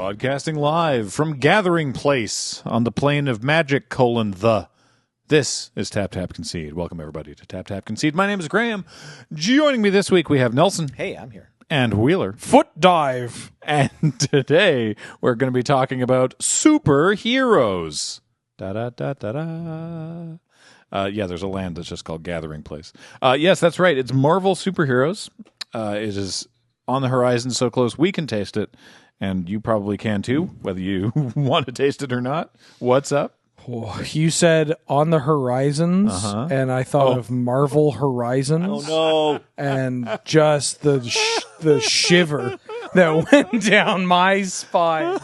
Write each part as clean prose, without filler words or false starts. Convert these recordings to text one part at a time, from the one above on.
Broadcasting live from Gathering Place on the plane of magic, the. This is TapTapConcede. Welcome, everybody, to TapTapConcede. My name is Graham. Joining me this week, we have Nelson. Hey, I'm here. And Wheeler. Foot dive. And today, we're going to be talking about superheroes. Da-da-da-da-da. Yeah, there's a land that's just called Gathering Place. Yes, that's right. It's Marvel superheroes. It is on the horizon, so close we can taste it. And you probably can too, whether you want to taste it or not. What's up? Oh, you said on the horizons, and I thought of Marvel Horizons. Oh, no. And just the shiver that went down my spine.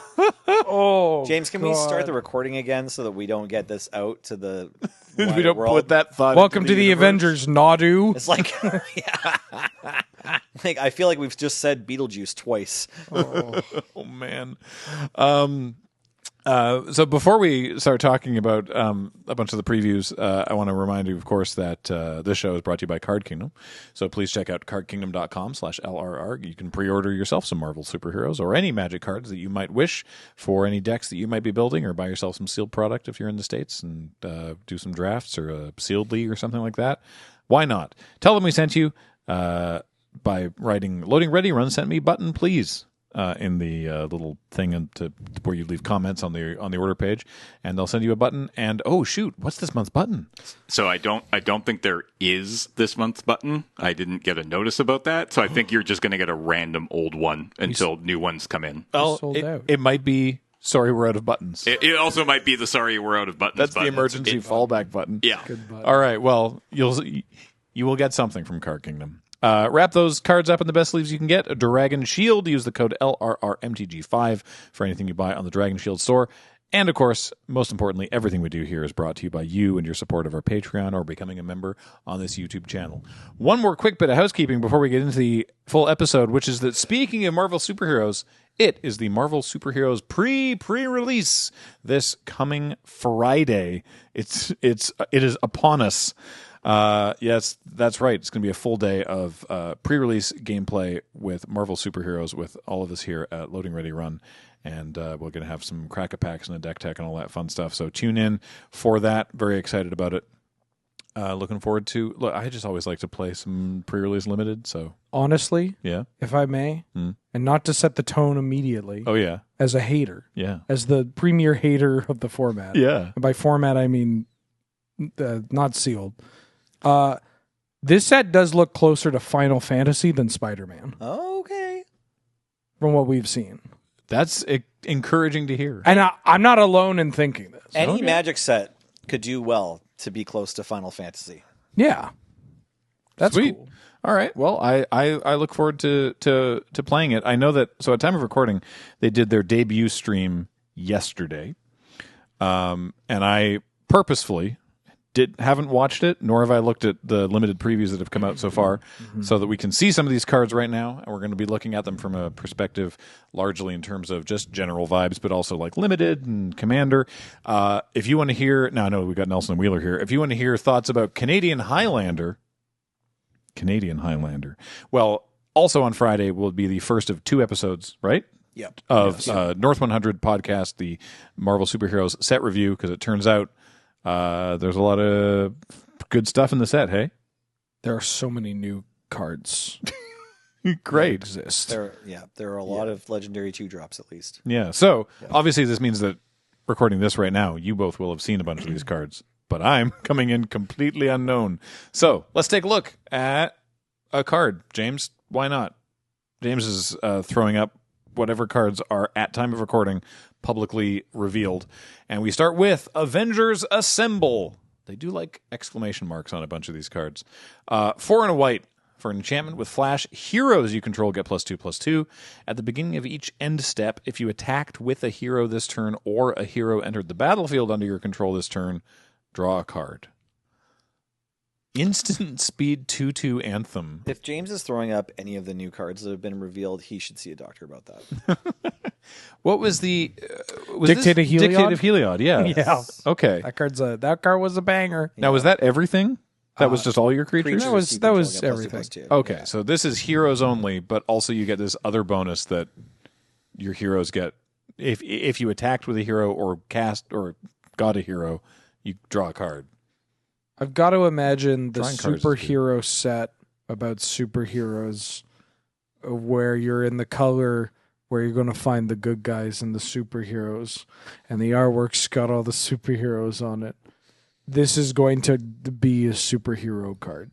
Oh, James, can we start the recording again so that we don't get this out to the We don't world? put that thought Welcome into to the universe. Avengers, Nadu. It's like, yeah. Like, I feel like we've just said Beetlejuice twice. Oh, man. So before we start talking about a bunch of the previews, I want to remind you, of course, that this show is brought to you by Card Kingdom. So please check out cardkingdom.com/LRR. You can pre-order yourself some Marvel superheroes or any Magic cards that you might wish for any decks that you might be building, or buy yourself some sealed product if you're in the States and do some drafts or a sealed league or something like that. Why not? Tell them we sent you by writing "Loading Ready, Run Sent Me" button, please. In the little thing to where you leave comments on the order page, and they'll send you a button. And oh shoot, what's this month's button? So I don't think there is this month's button. I didn't get a notice about that. So I think you're just going to get a random old one until new ones come in. Well, it might be sorry we're out of buttons. It also might be the sorry we're out of buttons. That's button. the emergency fallback button. Yeah. All right. Well, you will get something from Card Kingdom. Wrap those cards up in the best sleeves you can get. A Dragon Shield. Use the code LRRMTG5 for anything you buy on the Dragon Shield store. And, of course, most importantly, everything we do here is brought to you by you and your support of our Patreon or becoming a member on this YouTube channel. One more quick bit of housekeeping before we get into the full episode, which is that speaking of Marvel superheroes, it is the Marvel Superheroes pre-release this coming Friday. It is upon us. Yes, that's right. It's going to be a full day of pre-release gameplay with Marvel superheroes with all of us here at Loading Ready Run. And we're going to have some crack-a-packs and a deck tech and all that fun stuff. So tune in for that. Very excited about it. Looking forward to... Look, I just always like to play some pre-release limited, so... Honestly, yeah, if I may, and not to set the tone immediately. Oh, yeah. As a hater. Yeah. As the premier hater of the format. Yeah. And by format, I mean not sealed. This set does look closer to Final Fantasy than Spider-Man. Okay. From what we've seen. That's encouraging to hear. And I'm not alone in thinking this. Any Magic set could do well to be close to Final Fantasy. Yeah. That's Sweet. cool. All right. Well, I look forward to playing it. I know that, so at time of recording, they did their debut stream yesterday. And I purposefully haven't watched it, nor have I looked at the limited previews that have come out so far, so that we can see some of these cards right now, and we're going to be looking at them from a perspective largely in terms of just general vibes, but also like limited and commander. If you want to hear, now I know we got Nelson and Wheeler here. If you want to hear thoughts about Canadian Highlander, well, also on Friday will be the first of 2 episodes, right? Yep. Of North 100 podcast, the Marvel Superheroes set review, because it turns out there's a lot of good stuff in the set, hey? There are so many new cards. Great. That exist. There are a lot of Legendary 2-drops at least. Yeah, so obviously this means that recording this right now, you both will have seen a bunch of these cards, but I'm coming in completely unknown. So let's take a look at a card. James, why not? James is throwing up whatever cards are at time of recording publicly revealed. And we start with Avengers Assemble. They do like exclamation marks on a bunch of these cards. 4 and a white for an enchantment with flash. Heroes you control get +2/+2. At the beginning of each end step, if you attacked with a hero this turn or a hero entered the battlefield under your control this turn, draw a card. Instant speed 2/2 Anthem. If James is throwing up any of the new cards that have been revealed, he should see a doctor about that. What was the Dictate of Heliod? Dictate of Heliod, yeah. Yeah. Okay. That card was a banger. Now, was that everything? That was just all your creatures? That was everything. Okay, so this is heroes only, but also you get this other bonus that your heroes get if you attacked with a hero or cast or got a hero, you draw a card. I've got to imagine the Drawing cards is superhero set about superheroes where you're in the color where you're going to find the good guys and the superheroes, and the artwork's got all the superheroes on it. This is going to be a superhero card.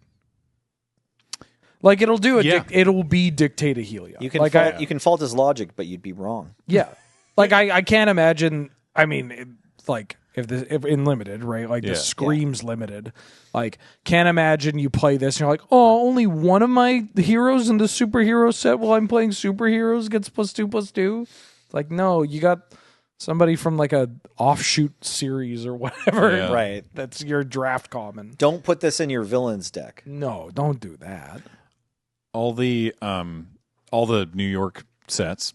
Like, it'll do it. Yeah. It'll be Dictate a Helios. You can like fault, you can fault his logic, but you'd be wrong. Yeah. Like, I can't imagine. I mean, like, if in limited, right? Like, the Scream's limited. Like, can't imagine you play this and you're like, oh, only one of my heroes in the superhero set while I'm playing superheroes gets +2/+2. Like, no, you got somebody from like a offshoot series or whatever. Yeah. Right. That's your draft common. Don't put this in your villains deck. No, don't do that. All the New York sets,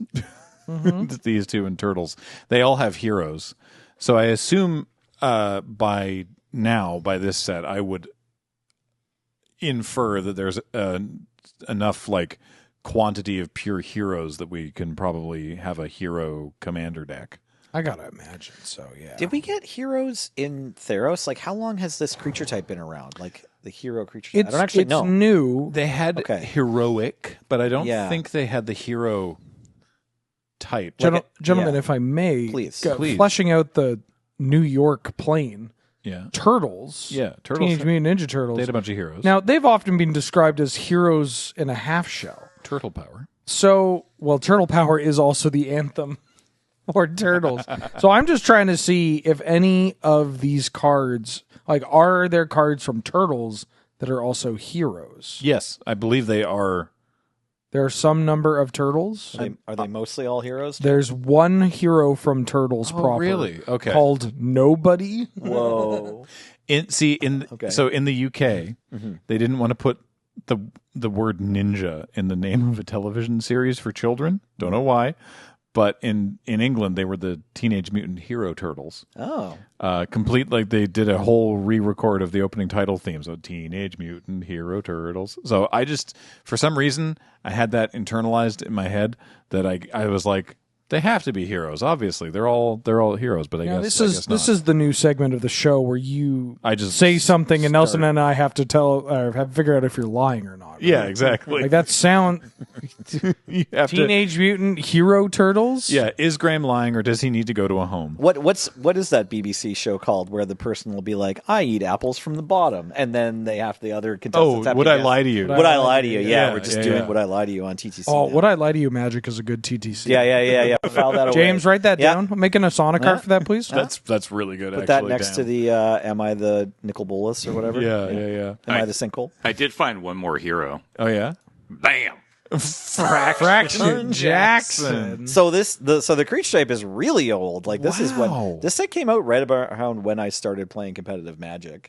these two and Turtles, they all have heroes. So I assume by this set, I would infer that there's enough like quantity of pure heroes that we can probably have a hero commander deck. I gotta imagine so. Yeah. Did we get heroes in Theros? Like, how long has this creature type been around? Like the hero creature type? I don't actually know. It's new. They had Okay. heroic, but I don't Yeah. think they had the hero type. Gentlemen, yeah. if I may, Please. Please. fleshing out the New York plane. Yeah. Turtles. Yeah, Turtles. Teenage Mutant Ninja Turtles. They had a bunch of heroes. Now, they've often been described as heroes in a half shell. Turtle power. So, well, Turtle Power is also the anthem for Turtles. So I'm just trying to see if any of these cards, like, are there cards from Turtles that are also heroes? Yes, I believe they are. There are some number of Turtles. Are they mostly all heroes? There's one hero from Turtles proper. really? Okay. Called Nobody. Whoa. So in the UK, they didn't want to put the word ninja in the name of a television series for children. Don't know why. But in England, they were the Teenage Mutant Hero Turtles. Oh. Complete, like they did a whole re-record of the opening title theme. So Teenage Mutant Hero Turtles. So I just, for some reason, I had that internalized in my head that I was like, they have to be heroes. Obviously, they're all heroes. But I guess This is the new segment of the show where you I just say something and Nelson and I have to figure out if you're lying or not. Right? Yeah, exactly. Like that sound. You have to- Teenage Mutant Hero Turtles. Yeah, is Graham lying or does he need to go to a home? What is that BBC show called where the person will be like, I eat apples from the bottom, and then they have the other contestants. Would I lie to you? Would I lie to you? Yeah, we're just doing yeah. Would I lie to you on TTC. Oh, now. Would I Lie to You Magic is a good TTC. Yeah. File that away. James, write that Yeah. down. I'm making a Sonic card for that, please. That's really good. Put that next to the Am I the Nicol Bolas or whatever? Yeah. Am I the Sinkhole? I did find one more hero. Oh yeah. Bam! Fraction Jackson. So the creature type is really old. Like this is Wow. when this set came out right about around when I started playing competitive Magic.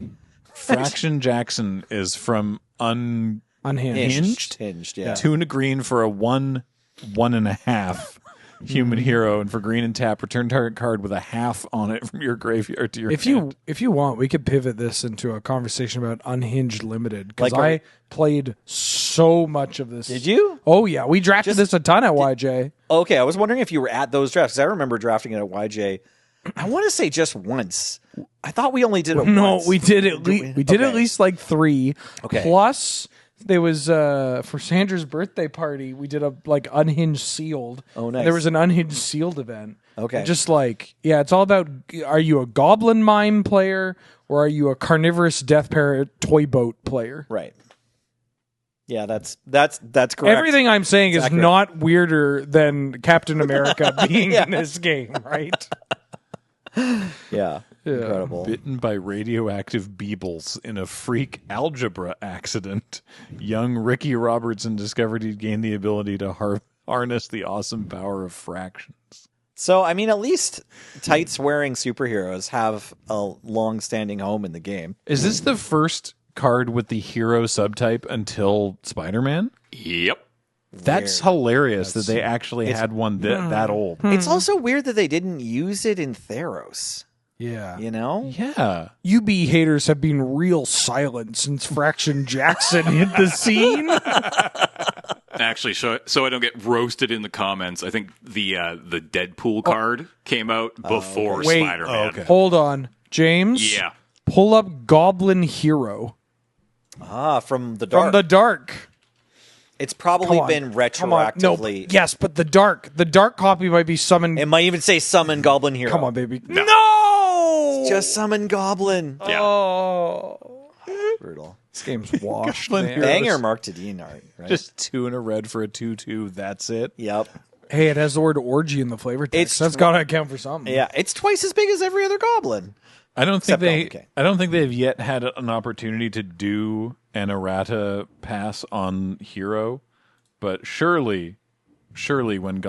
Fraction Jackson is from Unhinged. Hinged, yeah. 2 and a green for a 1/1.5 human hero, and for green and tap, return target card with a half on it from your graveyard to your hand. If you want, we could pivot this into a conversation about Unhinged Limited because Like, I played so much of this. Did you? Oh yeah, we drafted this a ton at YJ. Okay, I was wondering if you were at those drafts. 'Cause I remember drafting it at YJ. I want to say just once. I thought we only did it No, once. we did at least we did at least like 3. Okay. Plus there was for Sandra's birthday party, we did a like Unhinged Sealed. Oh, nice. There was an Unhinged Sealed event. Okay. Just like it's all about are you a Goblin Mime player or are you a Carnivorous Death Parrot Toy Boat player? Right. Yeah, that's correct. Everything I'm saying is accurate. not weirder than Captain America being in this game, right? Yeah. Incredible. Bitten by radioactive beebles in a freak algebra accident, young Ricky Robertson discovered he'd gained the ability to harness the awesome power of fractions. So, I mean, at least tights-wearing superheroes have a long-standing home in the game. Is this the first card with the hero subtype until Spider-Man? Yep. That's hilarious that they actually had one that old. It's also weird that they didn't use it in Theros. Yeah. You know? Yeah. UB haters have been real silent since Fraction Jackson hit the scene. Actually, so I don't get roasted in the comments, I think the Deadpool card came out before Wait. Spider-Man. okay. Hold on, James. Yeah. Pull up Goblin Hero From the dark. from the dark. It's probably Come on. been Come on. No, retroactively. yes, but the dark copy might be summoned. It might even say summon Goblin Hero. Come on, baby. No! Just summon Goblin. Yeah. Oh, Brutal. this game's washed. Goblin man. Hero. Banger Mark Tadine art, right? Just 2 in a red for a 2/2. That's it. Yep. Hey, it has the word orgy in the flavor text. That's got to account for something. Yeah, it's twice as big as every other Goblin. I don't think Except okay. I don't think they've yet had an opportunity to do an errata pass on Hero, but surely when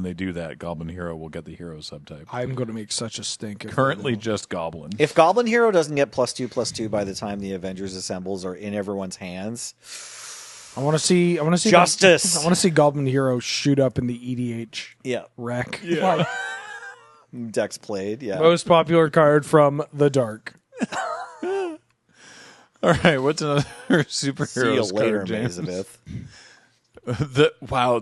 they do that, Goblin Hero will get the Hero subtype. I'm going to make such a stink. Currently, just Goblin. If Goblin Hero doesn't get +2/+2 by the time the Avengers Assembles are in everyone's hands, I want to see Justice. I want to see Goblin Hero shoot up in the EDH yeah, wreck. Yeah. Dex played. Yeah, Most popular card from the dark. All right, what's another superhero see you later, card, James? Elizabeth.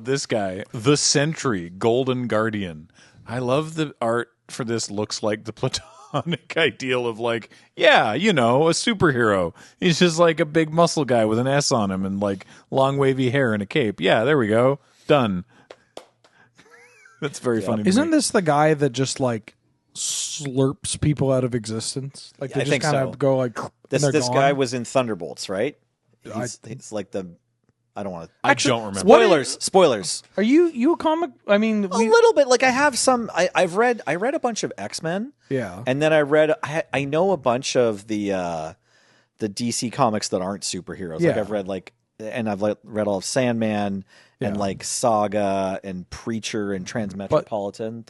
This guy, the Sentry, Golden Guardian. I love the art for this. Looks like the platonic ideal of like, yeah, a superhero. He's just like a big muscle guy with an S on him and like long wavy hair and a cape. Yeah, there we go. Done. That's very funny. Isn't this the guy that just like slurps people out of existence? Like they I just think kind so. of go like This and they're guy gone? was in Thunderbolts, right? He's like the. I don't want to. I don't remember. Spoilers. Are you a comic? I mean, A little bit. Like I have some. I read a bunch of X-Men. yeah. And then I know a bunch of the DC comics that aren't superheroes. Like Yeah. I've read read all of Sandman and Yeah. like Saga and Preacher and Transmetropolitan.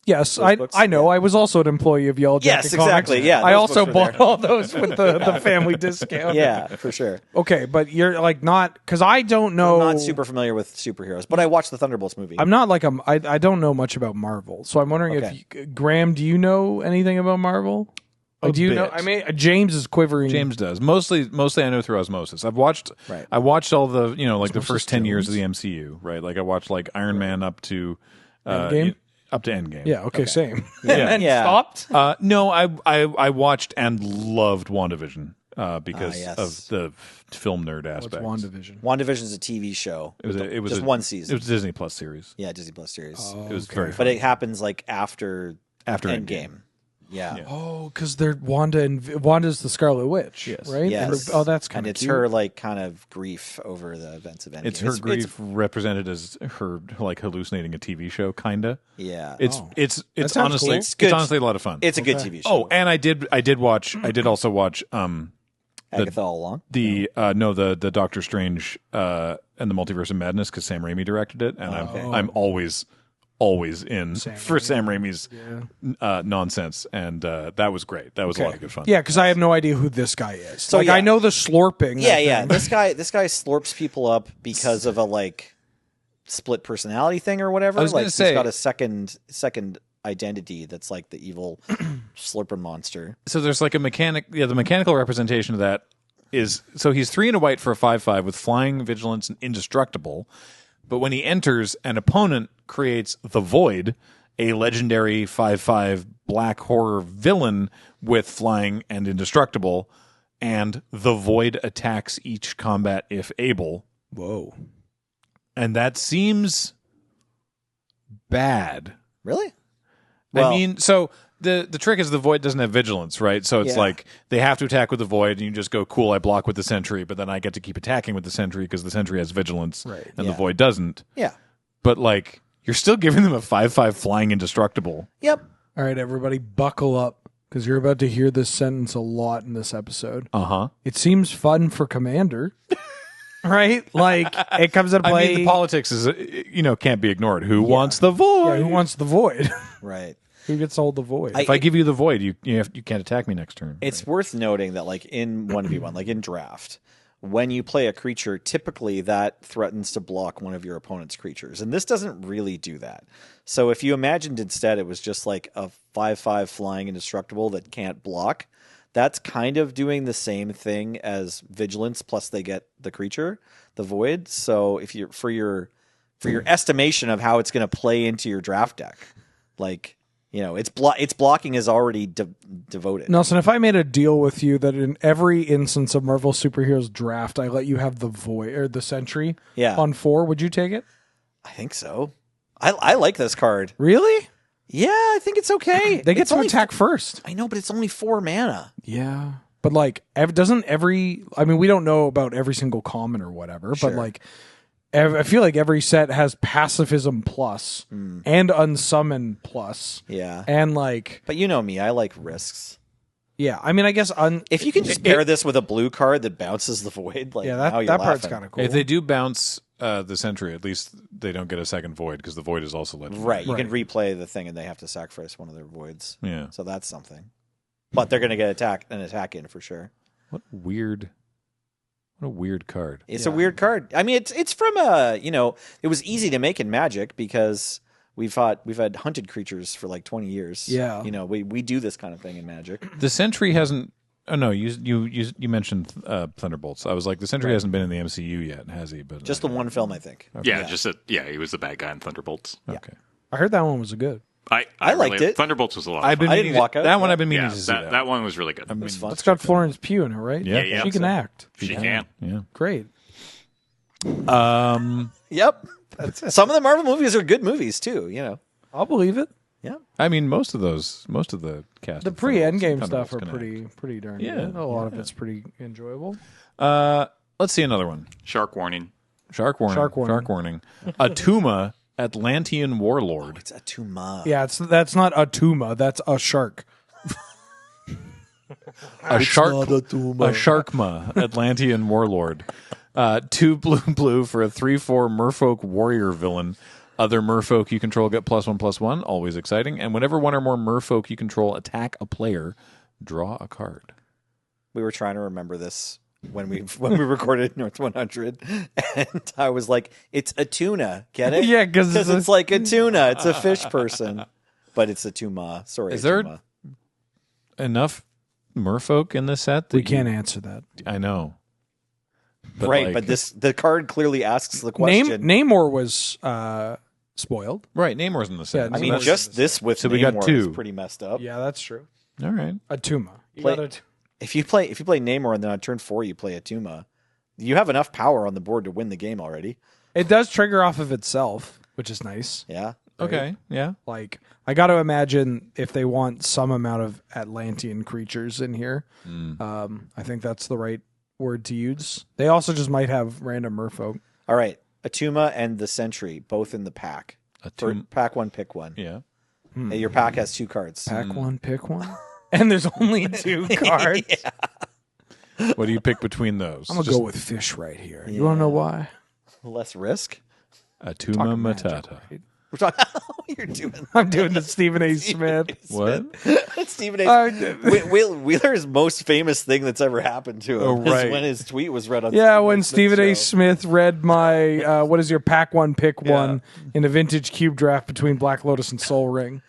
Yes, those books? I know. I was also an employee of Yellow Yes, Jacket Comics. exactly, yeah, I those also books were bought all those with the family discount. yeah, for sure. Okay, but you're like not because I don't know. I'm not super familiar with superheroes, but I watched the Thunderbolts movie. I'm not like I don't know much about Marvel, so I'm wondering if Graham, do you know anything about Marvel? Like, do you know? bit. I mean, James is quivering. James does. Mostly I know through osmosis. I've watched Right. I watched all the, the first 10 years of the MCU, right? Like I watched like Iron Man up to Endgame? Up to Endgame. Yeah. Okay. Same. Yeah. And Yeah. stopped. No, I watched and loved WandaVision because yes. of the film nerd What's aspect. WandaVision? WandaVision's a TV show. It was just a- one season. It was a Disney Plus series. Yeah, Disney Plus series. It was very But funny. it happens like after Endgame. Endgame. Yeah. Oh, because they're Wanda's the Scarlet Witch, Yes. right? Yes. Oh, that's and kind of it's cute. her like kind of grief over the events of Endgame. It's her grief represented as her like hallucinating a TV show, kinda. Yeah. It's sounds honestly cool. it's good. honestly a lot of fun. It's a good TV show. Oh, and I did also watch Agatha all along. the Doctor Strange and the Multiverse of Madness because Sam Raimi directed it, and I'm always in for Sam Raimi's nonsense, and that was great. That was a lot of good fun. Yeah, because I have no idea who this guy is. So, like yeah. I know the slurping. Yeah, that yeah. thing. This guy slurps people up because of a like split personality thing or whatever. I was like gonna say- he's got a second identity that's like the evil slurping monster. So there's like a mechanic. Yeah, the mechanical representation of that is so he's 3 and a white for a 5/5 with flying, vigilance, and indestructible. But when he enters, an opponent creates the Void, a legendary 5/5 black horror villain with flying and indestructible, and the Void attacks each combat if able. Whoa. And that seems bad. Really? I mean, so the trick is the Void doesn't have vigilance, right? So it's Yeah. like they have to attack with the Void, and you just go, cool, I block with the Sentry, but then I get to keep attacking with the Sentry because the Sentry has vigilance, Right. and Yeah. the Void doesn't. Yeah. But like, you're still giving them a 5/5 flying indestructible. Yep. All right, everybody, buckle up because you're about to hear this sentence a lot in this episode. Uh-huh. It seems fun for Commander, right? Like it comes into play. I mean, the politics is, can't be ignored. Who wants the Void? Yeah, who wants the Void? Right. Who gets hold the Void? If I give you the Void, you can't attack me next turn. It's worth noting that, like in 1v1, like in draft, when you play a creature, typically that threatens to block one of your opponent's creatures. And this doesn't really do that. So if you imagined instead it was just like a 5/5 flying indestructible that can't block, that's kind of doing the same thing as Vigilance, plus they get the creature, the Void. So if you're for your estimation of how it's going to play into your draft deck, like its blocking is already devoted. Nelson, if I made a deal with you that in every instance of Marvel Superheroes draft, I let you have the Void or the Sentry on 4, would you take it? I think so. I like this card. Really? Yeah, I think it's okay. They get to attack first. I know, but it's only 4 mana. Yeah. But like, doesn't every... I mean, we don't know about every single common or whatever, but like, I feel like every set has Pacifism plus and Unsummon plus. Yeah. And like... But you know me, I like risks. Yeah, I mean, I guess... if you can just pair this with a blue card that bounces the Void, like, that part's kind of cool. If they do bounce the Sentry, at least they don't get a second Void, because the Void is also legendary. Right, you can replay the thing and they have to sacrifice one of their Voids. Yeah. So that's something. But they're going to get an attack in for sure. What a weird card. It's a weird card. I mean, it's from it was easy to make in Magic because we've had hunted creatures for like 20 years. Yeah. We do this kind of thing in Magic. The Sentry hasn't... Oh, no, you mentioned Thunderbolts. I was like, the Sentry hasn't been in the MCU yet, has he? But just the one film, I think. Okay. Yeah, he was the bad guy in Thunderbolts. Okay. I heard that one was good. I liked it. Thunderbolts was a lot of I've fun. been meaning walk out. that one. I've been meaning Yeah, to see that one was really good. It was fun. It's got Florence Pugh in it, right? Yeah. She can act. She can. Yeah. Great. Yep. Some of the Marvel movies are good movies too. I'll believe it. Yeah. I mean, most of the cast. The of pre-Endgame Thunderbolts stuff are can act. pretty darn Yeah, good. A lot of it's pretty enjoyable. Let's see another one. Shark warning. Shark warning. Atuma, Atlantean Warlord. It's a Tuma. Yeah, that's not a Tuma. That's a shark. A Sharkma, Atlantean Warlord. 2 blue for a 3/4 Merfolk Warrior villain. Other Merfolk you control get +1/+1. Always exciting. And whenever one or more Merfolk you control attack a player, draw a card. We were trying to remember this when we recorded North 100, and I was like, "It's a tuna, get it? Yeah, because it's like a tuna. It's a fish person, but it's a Tuma. Sorry, Is there Tuma. enough Merfolk in this set? That we can't answer that. I know. But Right, like- but the card clearly asks the question. Namor was spoiled. Right, Namor's in the set. Yeah, I mean, Namor's- just this with So we got Namor 2. is pretty messed up. Yeah, that's true. All right. A Tuma. You Play- got If you play Namor and then on turn 4 you play a Tuma, you have enough power on the board to win the game already. It does trigger off of itself, which is nice. Yeah. Okay. Yeah. Like, I got to imagine if they want some amount of Atlantean creatures in here, I think that's the right word to use. They also just might have random merfolk. All right, Atuma and the Sentry both in the pack. For pack 1, pick 1. Yeah. Your pack has 2 cards. Pack one, pick one. And there's only 2 cards. What do you pick between those? I'm going to go with fish right here. You want to know why? Less risk. Atuma Talking magic, Matata. right? We're talking. You're doing. I'm doing the Stephen A. Smith. What? Stephen A. Wheeler's most famous thing that's ever happened to him Oh, right. is when his tweet was read on. Yeah, Stephen when A. Stephen A. show. Smith read my what is your pack one, pick one in a vintage cube draft between Black Lotus and Soul Ring.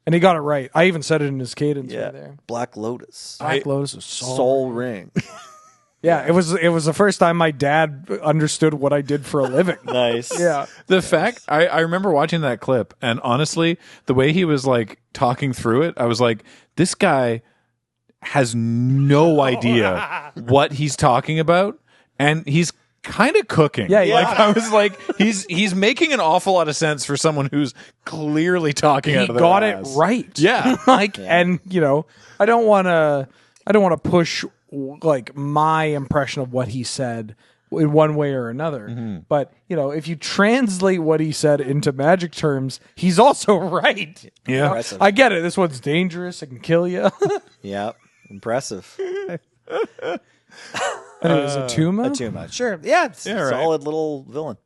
And he got it right. I even said it in his cadence right there. Black Lotus. Black Lotus is Soul Ring. Yeah, it was the first time my dad understood what I did for a living. Nice. Yeah. The fact I remember watching that clip, and honestly, the way he was like talking through it, I was like, this guy has no idea what he's talking about, and he's kind of cooking. Yeah. Like I was like, he's making an awful lot of sense for someone who's clearly talking out He of their got ass. it right. Yeah. And I don't want to push like my impression of what he said in one way or another. But, if you translate what he said into Magic terms, he's also right. Yeah. Impressive. I get it. This one's dangerous. It can kill you. Yeah. Impressive. And it was a Tuma? Atuma. Sure. Yeah. It's a right. solid little villain.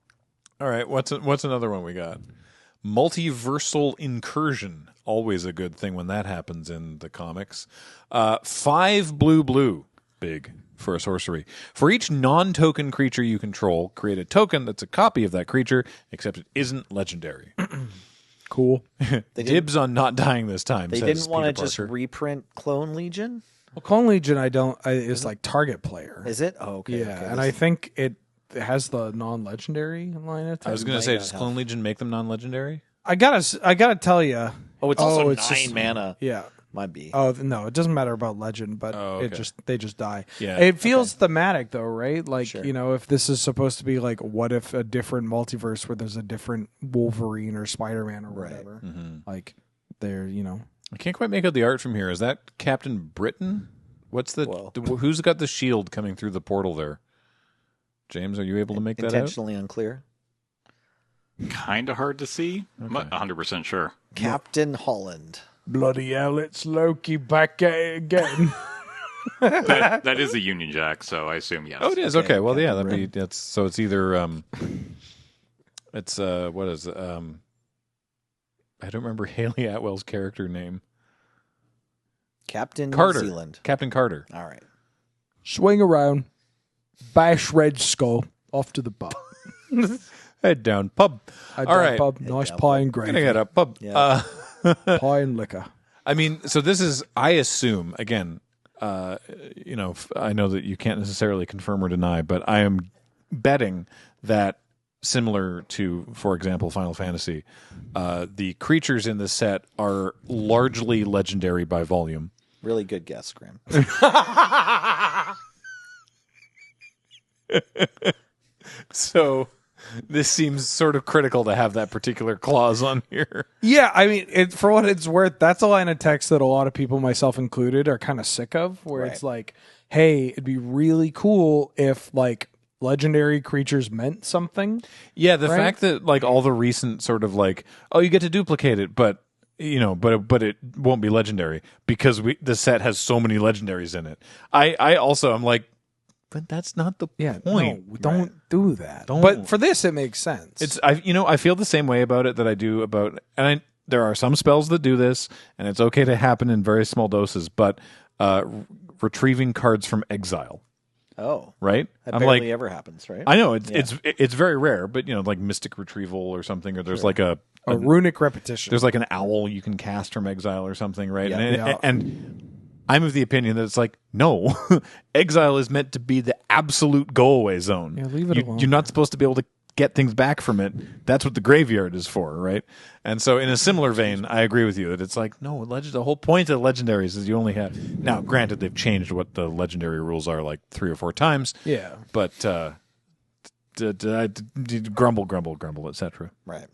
All right, what's another one we got? Multiversal Incursion. Always a good thing when that happens in the comics. 5 blue. Big for a sorcery. For each non-token creature you control, create a token that's a copy of that creature, except it isn't legendary. Cool. Dibs on not dying this time, They says didn't want to Peter just Parker. reprint Clone Legion? Well, Clone Legion, is like target player. Is it? Oh, okay. Yeah, okay. and I think it has the non-legendary line attack. I was going to say, might does not Clone Legion make them non-legendary? I gotta tell you. Oh, it's also it's 9 just- mana. Yeah. Might be. Oh no, it doesn't matter about legend, but Oh, okay. they just die. Yeah. It feels thematic though, right? Like Sure. if this is supposed to be like, what if a different multiverse where there's a different Wolverine or Spider-Man or Right. whatever? Mm-hmm. Like they're I can't quite make out the art from here. Is that Captain Britain? What's Whoa. who's got the shield coming through the portal there? James, are you able to make that out? Intentionally unclear. Kind of hard to see. I'm not 100% sure. Captain Holland. bloody hell, it's Loki back at it again. That is a Union Jack, so I assume yes. Oh, it is. Okay, Okay. Well, yeah, Captain that's so it's either it's what is it? I don't remember Haley Atwell's character name. Captain Carter. New Zealand. Captain Carter. All right. Swing around, bash Red Skull off to the pub. Head down pub. All right. Pub, nice down, pie and Gonna gravy, get a pub. Yeah. pie and liquor. I mean, so this is, I assume, again, I know that you can't necessarily confirm or deny, but I am betting that similar to, for example, Final Fantasy, the creatures in this set are largely legendary by volume. Really good guess, Graham. So this seems sort of critical to have that particular clause on here. Yeah, I mean, for what it's worth, that's a line of text that a lot of people, myself included, are kind of sick of, where it's like, hey, it'd be really cool if, like, legendary creatures meant something. Yeah, the Right? fact that, like, all the recent sort of, like, oh, you get to duplicate it, but, but it won't be legendary because the set has so many legendaries in it. I also, I'm like, but that's not the point. No, don't do that. Don't. But for this, it makes sense. I feel the same way about it that I do about, and there are some spells that do this, and it's okay to happen in very small doses, but retrieving cards from exile, Oh. right? That I'm barely like, ever happens, right? I know it's very rare, but like mystic retrieval or something, or there's like a runic repetition. there's like an owl you can cast from exile or something, right? Yeah. And I'm of the opinion that it's like, no, exile is meant to be the absolute go away zone. Yeah, leave it alone. You're not supposed to be able to get things back from it. That's what the graveyard is for, right? And so, in a similar vein, I agree with you that it's like, no, the whole point of legendaries is you only have. Now, granted, they've changed what the legendary rules are like 3 or 4 times. Yeah. But grumble, etc. Right.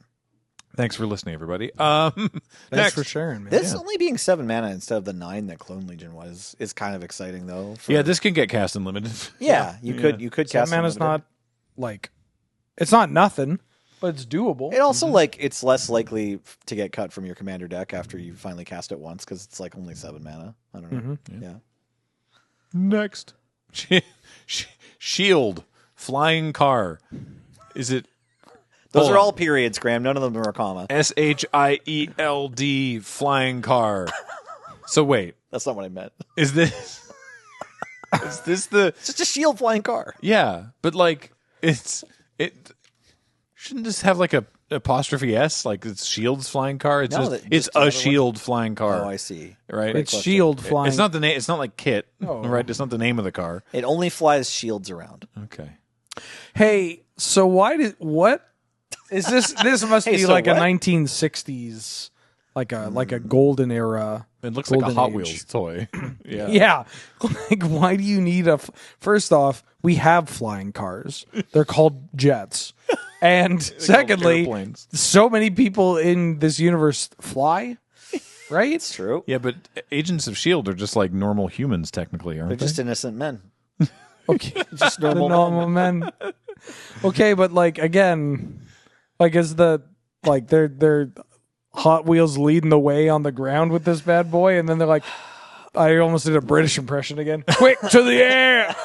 Thanks for listening, everybody. Thanks Next. for sharing, man. This only being 7 mana instead of the 9 that Clone Legion was is kind of exciting, though. Yeah, this can get cast unlimited. Yeah, you could Seven cast mana's unlimited. not like it's not nothing, but it's doable. It also like it's less likely to get cut from your commander deck after you finally cast it once because it's like only 7 mana. I don't know. Yeah. Next. Shield. Flying car. Is it Those Hold are on. all periods, Graham. None of them are a comma. SHIELD flying car? So wait, That's not what I meant. is this the It's just a shield flying car. yeah, but like it shouldn't this have like a apostrophe S, like it's Shield's flying car? It's No, just that- it's just another a one. Shield flying car. Oh, I see. Right? it's question. shield flying. It's not the name. It's not like Kit, Oh. right? It's not the name of the car. It only flies shields around. Okay. Hey, so what is this? This must Hey, be so like a what? 1960s, like a golden era. It looks like a Golden Hot Age. Wheels toy. Yeah. Yeah, like why do you need a? First off, we have flying cars. They're called jets, and secondly, airplanes. so many people in this universe fly. Right? It's true. Yeah, but Agents of S.H.I.E.L.D. are just like normal humans, technically, aren't They're they? just innocent men. Okay, Just the normal. normal men. Okay, but like again, like is the like they're Hot Wheels leading the way on the ground with this bad boy, and then they're like, I almost did a British impression again. Quick to the air!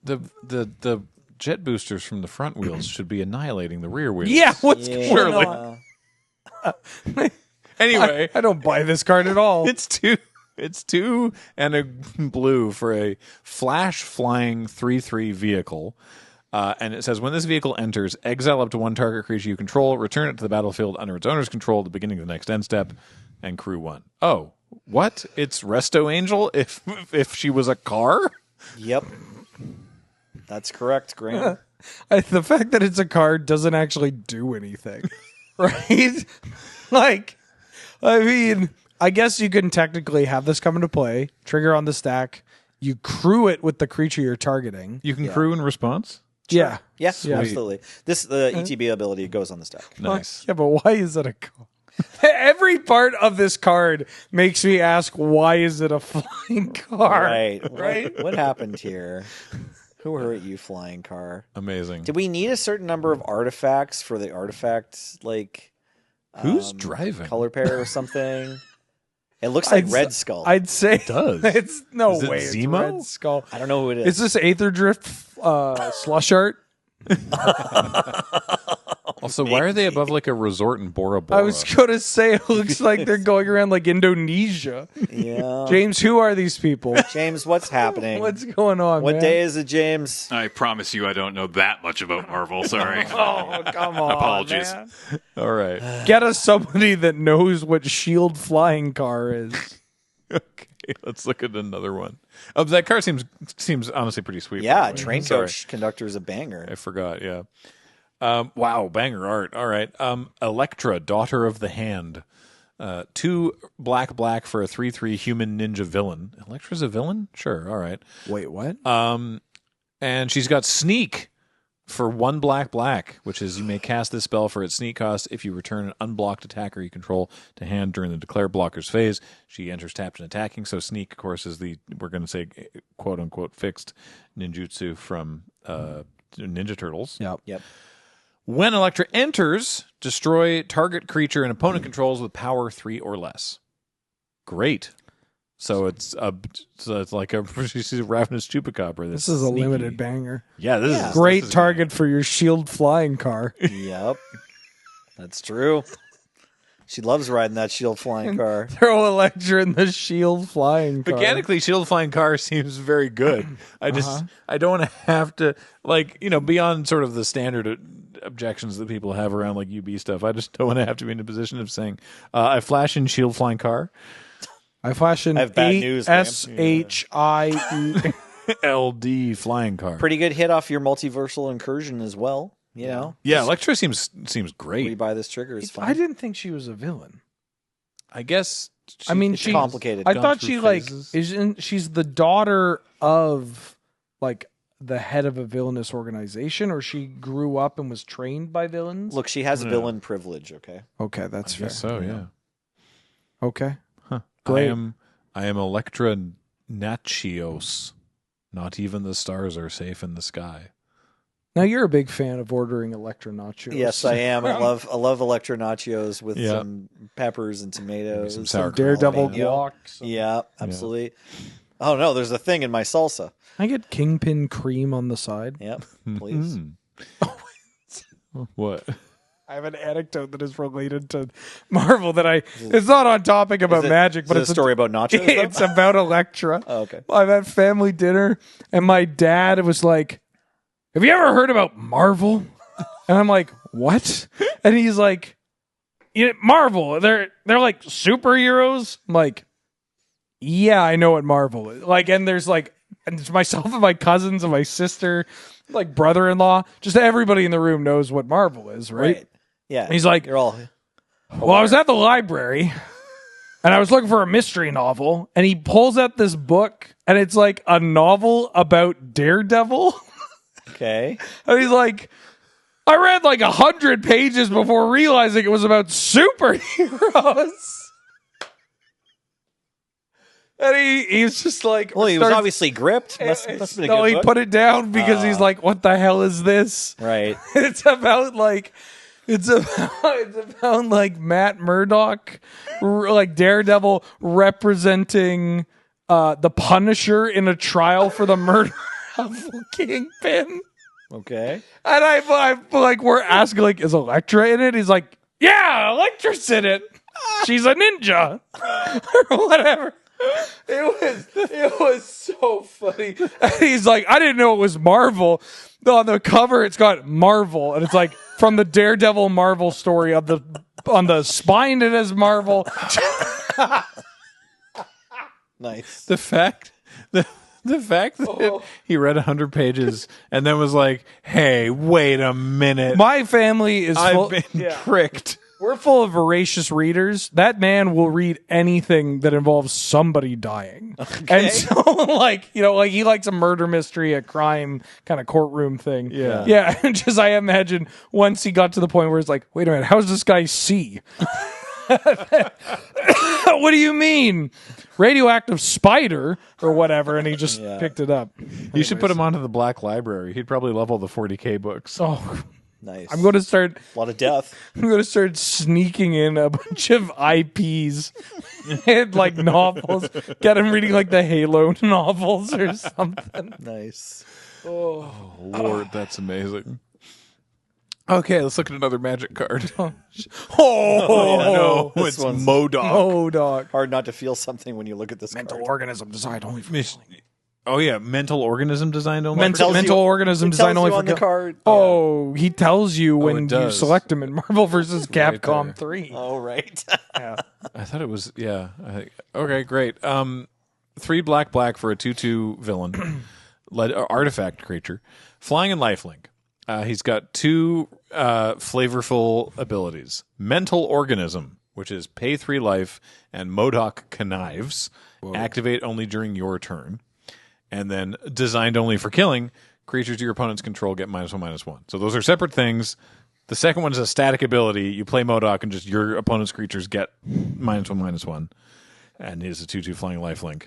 The jet boosters from the front wheels should be annihilating the rear wheels. Yeah, what's Yeah. going Surely. on? Anyway, I don't buy this card at all. it's two and a blue for a flash flying 3/3 vehicle. And it says, when this vehicle enters, exile up to one target creature you control, return it to the battlefield under its owner's control at the beginning of the next end step, and crew 1. Oh, What? It's Resto Angel if she was a car? Yep. That's correct, Graham. The fact that it's a card doesn't actually do anything, right? Like, I mean, I guess you can technically have this come into play, trigger on the stack, you crew it with the creature you're targeting. You can crew in response? Yeah. Yeah, absolutely. The ETB ability goes on the stack. Nice. Yeah, but why is it a card? Every part of this card makes me ask, why is it a flying car? Right. What happened here? Who hurt you, flying car? Amazing. Did we need a certain number of artifacts for the artifacts, like... Who's driving? Color pair or something? It looks like Red Skull. I'd say It does. It's no Is it way. Zemo? It's Red Skull. I don't know who it is. Is this Aether Drift slush art? Also, why are they above like a resort in Bora Bora? I was going to say it looks like they're going around like Indonesia. Yeah. James, who are these people? James, what's happening? What's going on, What man? day is it, James? I promise you I don't know that much about Marvel. Sorry. Oh, come on, Apologies. man. All right. Get us somebody that knows what shield flying car is. Okay, let's look at another one. That car seems honestly pretty sweet. Yeah, by the way. Train Sorry. Coach Conductor is a banger. I forgot, yeah. Wow, banger art. All right. Electra, Daughter of the Hand. 2 black for a 3/3 human ninja villain. Electra's a villain? Sure, all right. Wait, what? And she's got Sneak for 1 black, which is you may cast this spell for its sneak cost if you return an unblocked attacker you control to hand during the declare blocker's phase. She enters tapped and attacking, so Sneak, of course, is we're going to say, quote-unquote, fixed ninjutsu from Ninja Turtles. Yep. When Electra enters, destroy target creature and opponent controls with power 3 or less. Great. So it's like she's a ravenous chupacabra. This is a sneaky. limited banger. Yeah, this is Great this is target for your shield flying car. Yep. That's true. She loves riding that shield flying car. Throw Electra in the shield flying car. Mechanically, shield flying car seems very good. I don't want to have to beyond sort of the standard objections that people have around like UB stuff. I just don't want to have to be in a position of saying I flash in shield flying car. I flash in have bad news, Graham. SHIE. LD flying car. Pretty good hit off your multiversal incursion as well. You know? Yeah, Electra seems great. Rebuy this trigger is fine. I didn't think she was a villain. I guess. it's complicated. I gone thought through she phases. she's the daughter of like the head of a villainous organization, or she grew up and was trained by villains. Look, she has villain privilege, okay? Okay, that's I fair. guess so, yeah. Okay. Huh. Great. I am Electra Nachios. Not even the stars are safe in the sky. Now you're a big fan of ordering Electra nachos. Yes, I am. I love Electro Nachos with Yeah. some peppers and tomatoes. Some sour Daredevil cream. guac. Yeah, absolutely. Oh no, there's a thing in my salsa. I get kingpin cream on the side. Yep, please. What? I have an anecdote that is related to Marvel that it's not on topic about magic, but it's a story about nachos. It's about Electra. Oh, okay. I'm at family dinner, and my dad was like, "Have you ever heard about Marvel?" And I'm like, "What?" And he's like, "Marvel, they're like superheroes." I'm like, "Yeah, I know what Marvel is." Like, and there's like, and it's myself and my cousins and my sister, like brother-in-law, just everybody in the room knows what Marvel is, right? Yeah. And he's like, you're all. Well, I was at the library and I was looking for a mystery novel, and he pulls out this book, and it's like a novel about Daredevil. Okay. And he's like, I read like 100 pages before realizing it was about superheroes. And he's just like, Well, he was obviously gripped. Must have been a no, good he book. put it down because he's like, what the hell is this? Right. It's about like Matt Murdock, like Daredevil representing the Punisher in a trial for the murder of Kingpin. Okay. And I'm like, we're asking, like, is Elektra in it? He's like, yeah, Elektra's in it. She's a ninja or whatever. It was so funny. And he's like, I didn't know it was Marvel. On the cover, it's got Marvel, and it's like from the Daredevil Marvel story on the spine. It has Marvel. Nice. The fact that he read 100 pages and then was like, "Hey, wait a minute, My family is I've full. been tricked." We're full of voracious readers. That man will read anything that involves somebody dying. And so, like, he likes a murder mystery, a crime kind of courtroom thing. Yeah. Yeah. And just, I imagine once he got to the point where it's like, wait a minute, how's this guy see? What do you mean? Radioactive spider or whatever. And he just picked it up. You should put him onto the Black Library. He'd probably love all the 40K books. Oh, Nice. I'm going to start. A lot of death. I'm going to start sneaking in a bunch of IPs and like novels. Get him reading like the Halo novels or something. Nice. Oh, Lord, that's amazing. Okay, let's look at another Magic card. Oh, no, This it's one's- Modok. oh, dog. Hard not to feel something when you look at this Mental card. organism designed only for Oh yeah, mental organism designed only. mental tells mental you- organism It designed tells only you for on the kill- card. Oh, he tells you when it you does. select him in Marvel vs. Right Capcom there. 3. Oh, right. Yeah. I thought it was okay, great. 3 black for a 2/2 villain, artifact creature, flying and lifelink. He's got 2 flavorful abilities: mental organism, which is pay 3 life, and Modok connives. Activate only during your turn. And then designed only for killing, creatures your opponent's control get -1/-1. So those are separate things. The second one is a static ability. You play Modok and just your opponent's creatures get -1/-1. And it is a 2/2 flying lifelink.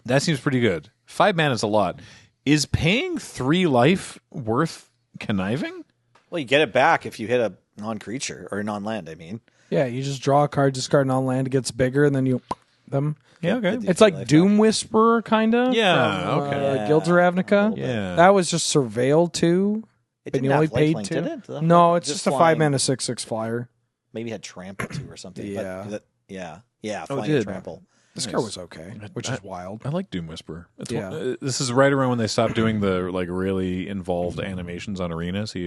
That seems pretty good. 5 mana is a lot. Is paying 3 life worth conniving? Well, you get it back if you hit a non-creature or non-land, I mean. Yeah, you just draw a card, discard it on land, it gets bigger, and then you them. Yeah, okay. It's like Doom Whisperer, kind of. Yeah, okay. Yeah, Guilds of Ravnica. Yeah. That was just Surveil too. It And didn't you only have paid lifelink, 2. did it? Did that No, have- it's just a flying. 5 mana 6/6 flyer. Maybe it had trample too or something. Yeah. But yeah, Oh, it flying did. and trample. This card was okay, which is wild. I like Doom Whisperer. It's Yeah. this is right around when they stopped doing the like really involved animations on Arena. So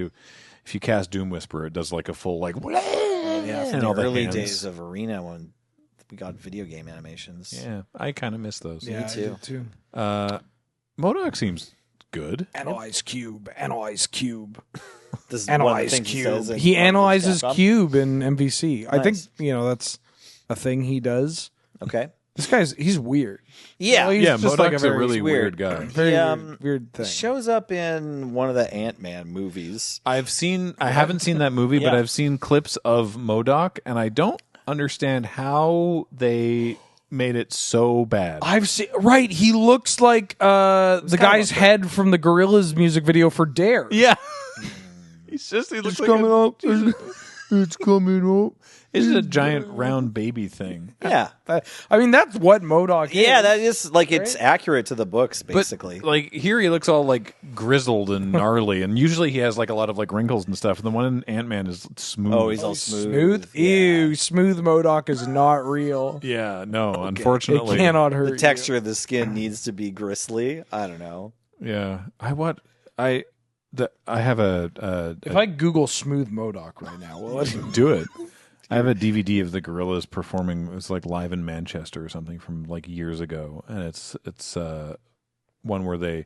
if you cast Doom Whisperer, it does like a full like Yeah, from and the all the early hands. days of Arena when we got video game animations. Yeah, I kind of miss those. Yeah, too. I did too. Modok seems good. Analyze cube. Analyze cube. This is one of the Analyze things he cube. says in He Marvel analyzes Capcom. cube in MVC. I think Nice. that's a thing he does. Okay. This he's weird. Yeah. Well, he's Yeah, just Modok's like a very really weird. weird guy. Very Yeah, weird thing. Shows up in one of the Ant-Man movies. I haven't seen that movie, but Yeah. I've seen clips of Modok, and I don't understand how they made it so bad. I've seen right. He looks like the guy's head from the Gorillaz music video for Dare. Yeah. He looks like up. it's coming up. It's a giant round baby thing. Yeah. I mean, that's what MODOK is. Yeah, that is like it's accurate to the books basically. But like here he looks all like grizzled and gnarly, and usually he has like a lot of like wrinkles and stuff. And the one in Ant-Man is smooth. Oh, he's all smooth. smooth. Yeah. Ew, smooth MODOK is not real. Yeah, no, It unfortunately. cannot hurt. The texture of the skin needs to be gristly. I don't know. Yeah. I have a If I Google smooth MODOK right now, will it? do it. I have a DVD of the Gorillaz performing. It's like live in Manchester or something from like years ago, and it's one where the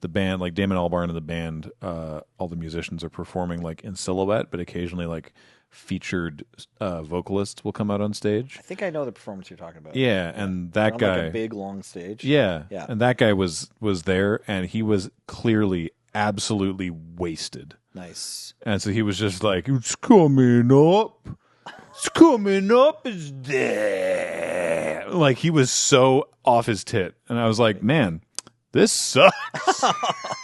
band, like Damon Albarn and the band, all the musicians are performing like in silhouette, but occasionally like featured vocalists will come out on stage. I think I know the performance you're talking about. Yeah, and that On guy, like a big long stage. yeah, Yeah. and that guy was there, and he was clearly absolutely wasted. Nice. And so he was just like, it's coming up. It's coming up. It's there. Like, he was so off his tit. And I was like, man, this sucks.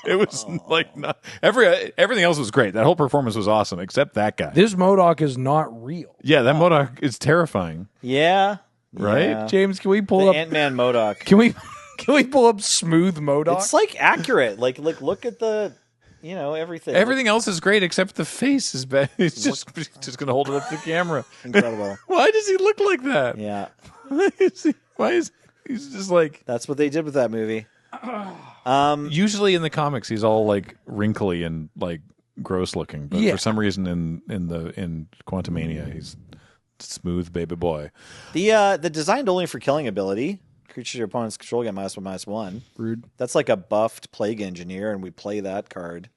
It was like, not, everything else was great. That whole performance was awesome, except that guy. This MODOK is not real. Yeah, that MODOK is terrifying. Yeah. Right? Yeah. James, can we pull The up? Ant-Man MODOK. Can we pull up smooth MODOK? It's like accurate. Like look at the, everything. Everything else is great except the face is bad. He's just going to hold it up to the camera. Incredible. Why does he look like that? Yeah. Why is he's just like... That's what they did with that movie. Usually in the comics, he's all like wrinkly and like gross looking, but Yeah. for some reason in Quantumania, he's smooth baby boy. The designed only for killing ability. Creatures your opponent's control get -1/-1. Rude. That's like a buffed Plague Engineer, and we play that card.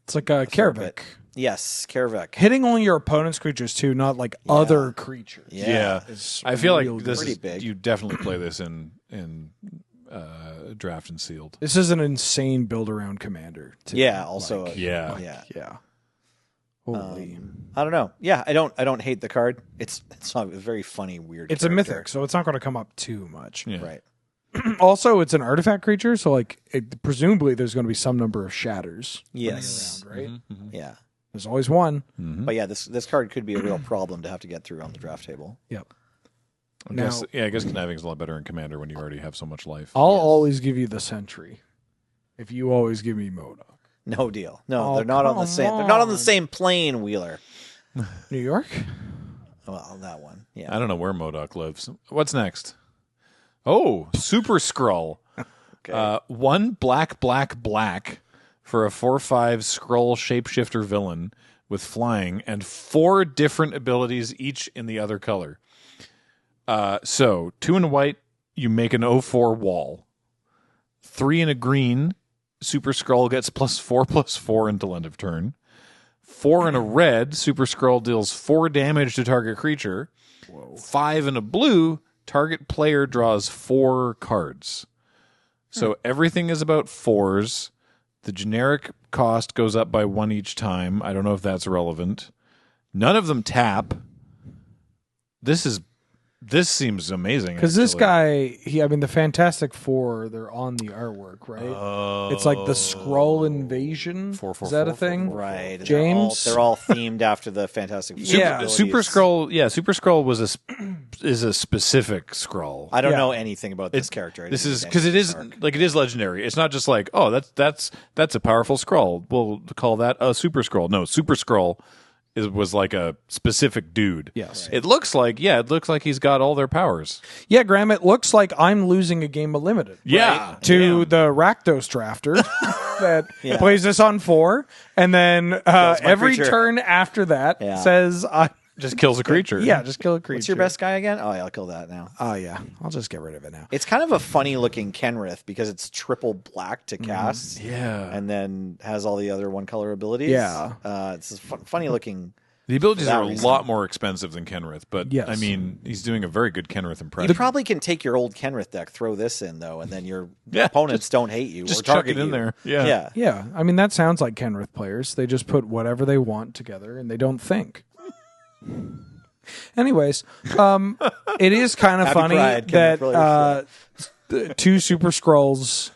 It's like a Karavik. Yes, Karavik. Hitting only your opponent's creatures too, not like other creatures. Yeah. It's I feel real like this pretty is, big. you definitely play this in Draft and Sealed. This is an insane build around commander. Too. Yeah, also. Yeah. Yeah. Holy. I don't know. Yeah, I don't hate the card. It's a very funny, weird It's a character. mythic, so it's not going to come up too much. Yeah. Right. Also, it's an artifact creature, so like presumably there's going to be some number of shatters. Yes. Right? Yeah. There's always one. But yeah, this card could be a real problem to have to get through on the draft table. Yep. I guess conniving is a lot better in Commander when you already have so much life. I'll always give you the Sentry if you always give me MODOK. No deal. No, Oh, they're not on the come same. They're not on the on. same plane, Wheeler. New York? Well, that one. Yeah. I don't know where MODOK lives. What's next? Oh, Super Skrull. Okay. 1 black for a 4/5 Skrull shapeshifter villain with flying and 4 different abilities, each in the other color. So 2 in a white, you make an 0/4 wall. 3 in a green, Super Skrull gets +4/+4 until end of turn. 4 in a red, Super Skrull deals 4 damage to target creature. 5 in a blue, target player draws 4 cards. So everything is about 4s. The generic cost goes up by 1 each time. I don't know if that's relevant. None of them tap. This seems amazing. Because this actually. guy, the Fantastic Four, they're on the artwork, right? It's like the Skrull Invasion. 4, 4, Is that 4, a thing? Right. And James? They're all themed after the Fantastic Four. Yeah. Super abilities. Skrull. Super Skrull is a specific Skrull. I don't Yeah. know anything about this character. I This didn't is read because it is anything like it is legendary. It's not just like, oh, that's a powerful Skrull. We'll call that a Super Skrull. No, Super Skrull was like a specific dude. Yes. It looks like he's got all their powers. Yeah, Graham, it looks like I'm losing a game of Limited. Yeah. To the Rakdos drafter that plays this on 4, and then every creature. turn after that Yeah. says, Just kills a creature. yeah, just kill a creature. What's your best guy again? Oh, yeah, I'll kill that now. Oh, yeah. I'll just get rid of it now. It's kind of a funny looking Kenrith because it's triple black to cast. Yeah. And then has all the other one color abilities. Yeah. It's a funny looking. The abilities that are a reason. lot more expensive than Kenrith, but Yes. I mean, he's doing a very good Kenrith You impression. probably can take your old Kenrith deck, throw this in though, and then your Yeah, opponents don't hate you just or chuck target it in you. there. Yeah. Yeah. Yeah, that sounds like Kenrith players. They just put whatever they want together and they don't think. Anyways, it is kind of Happy funny Pride, that Kenrith the 2 Super Scrolls,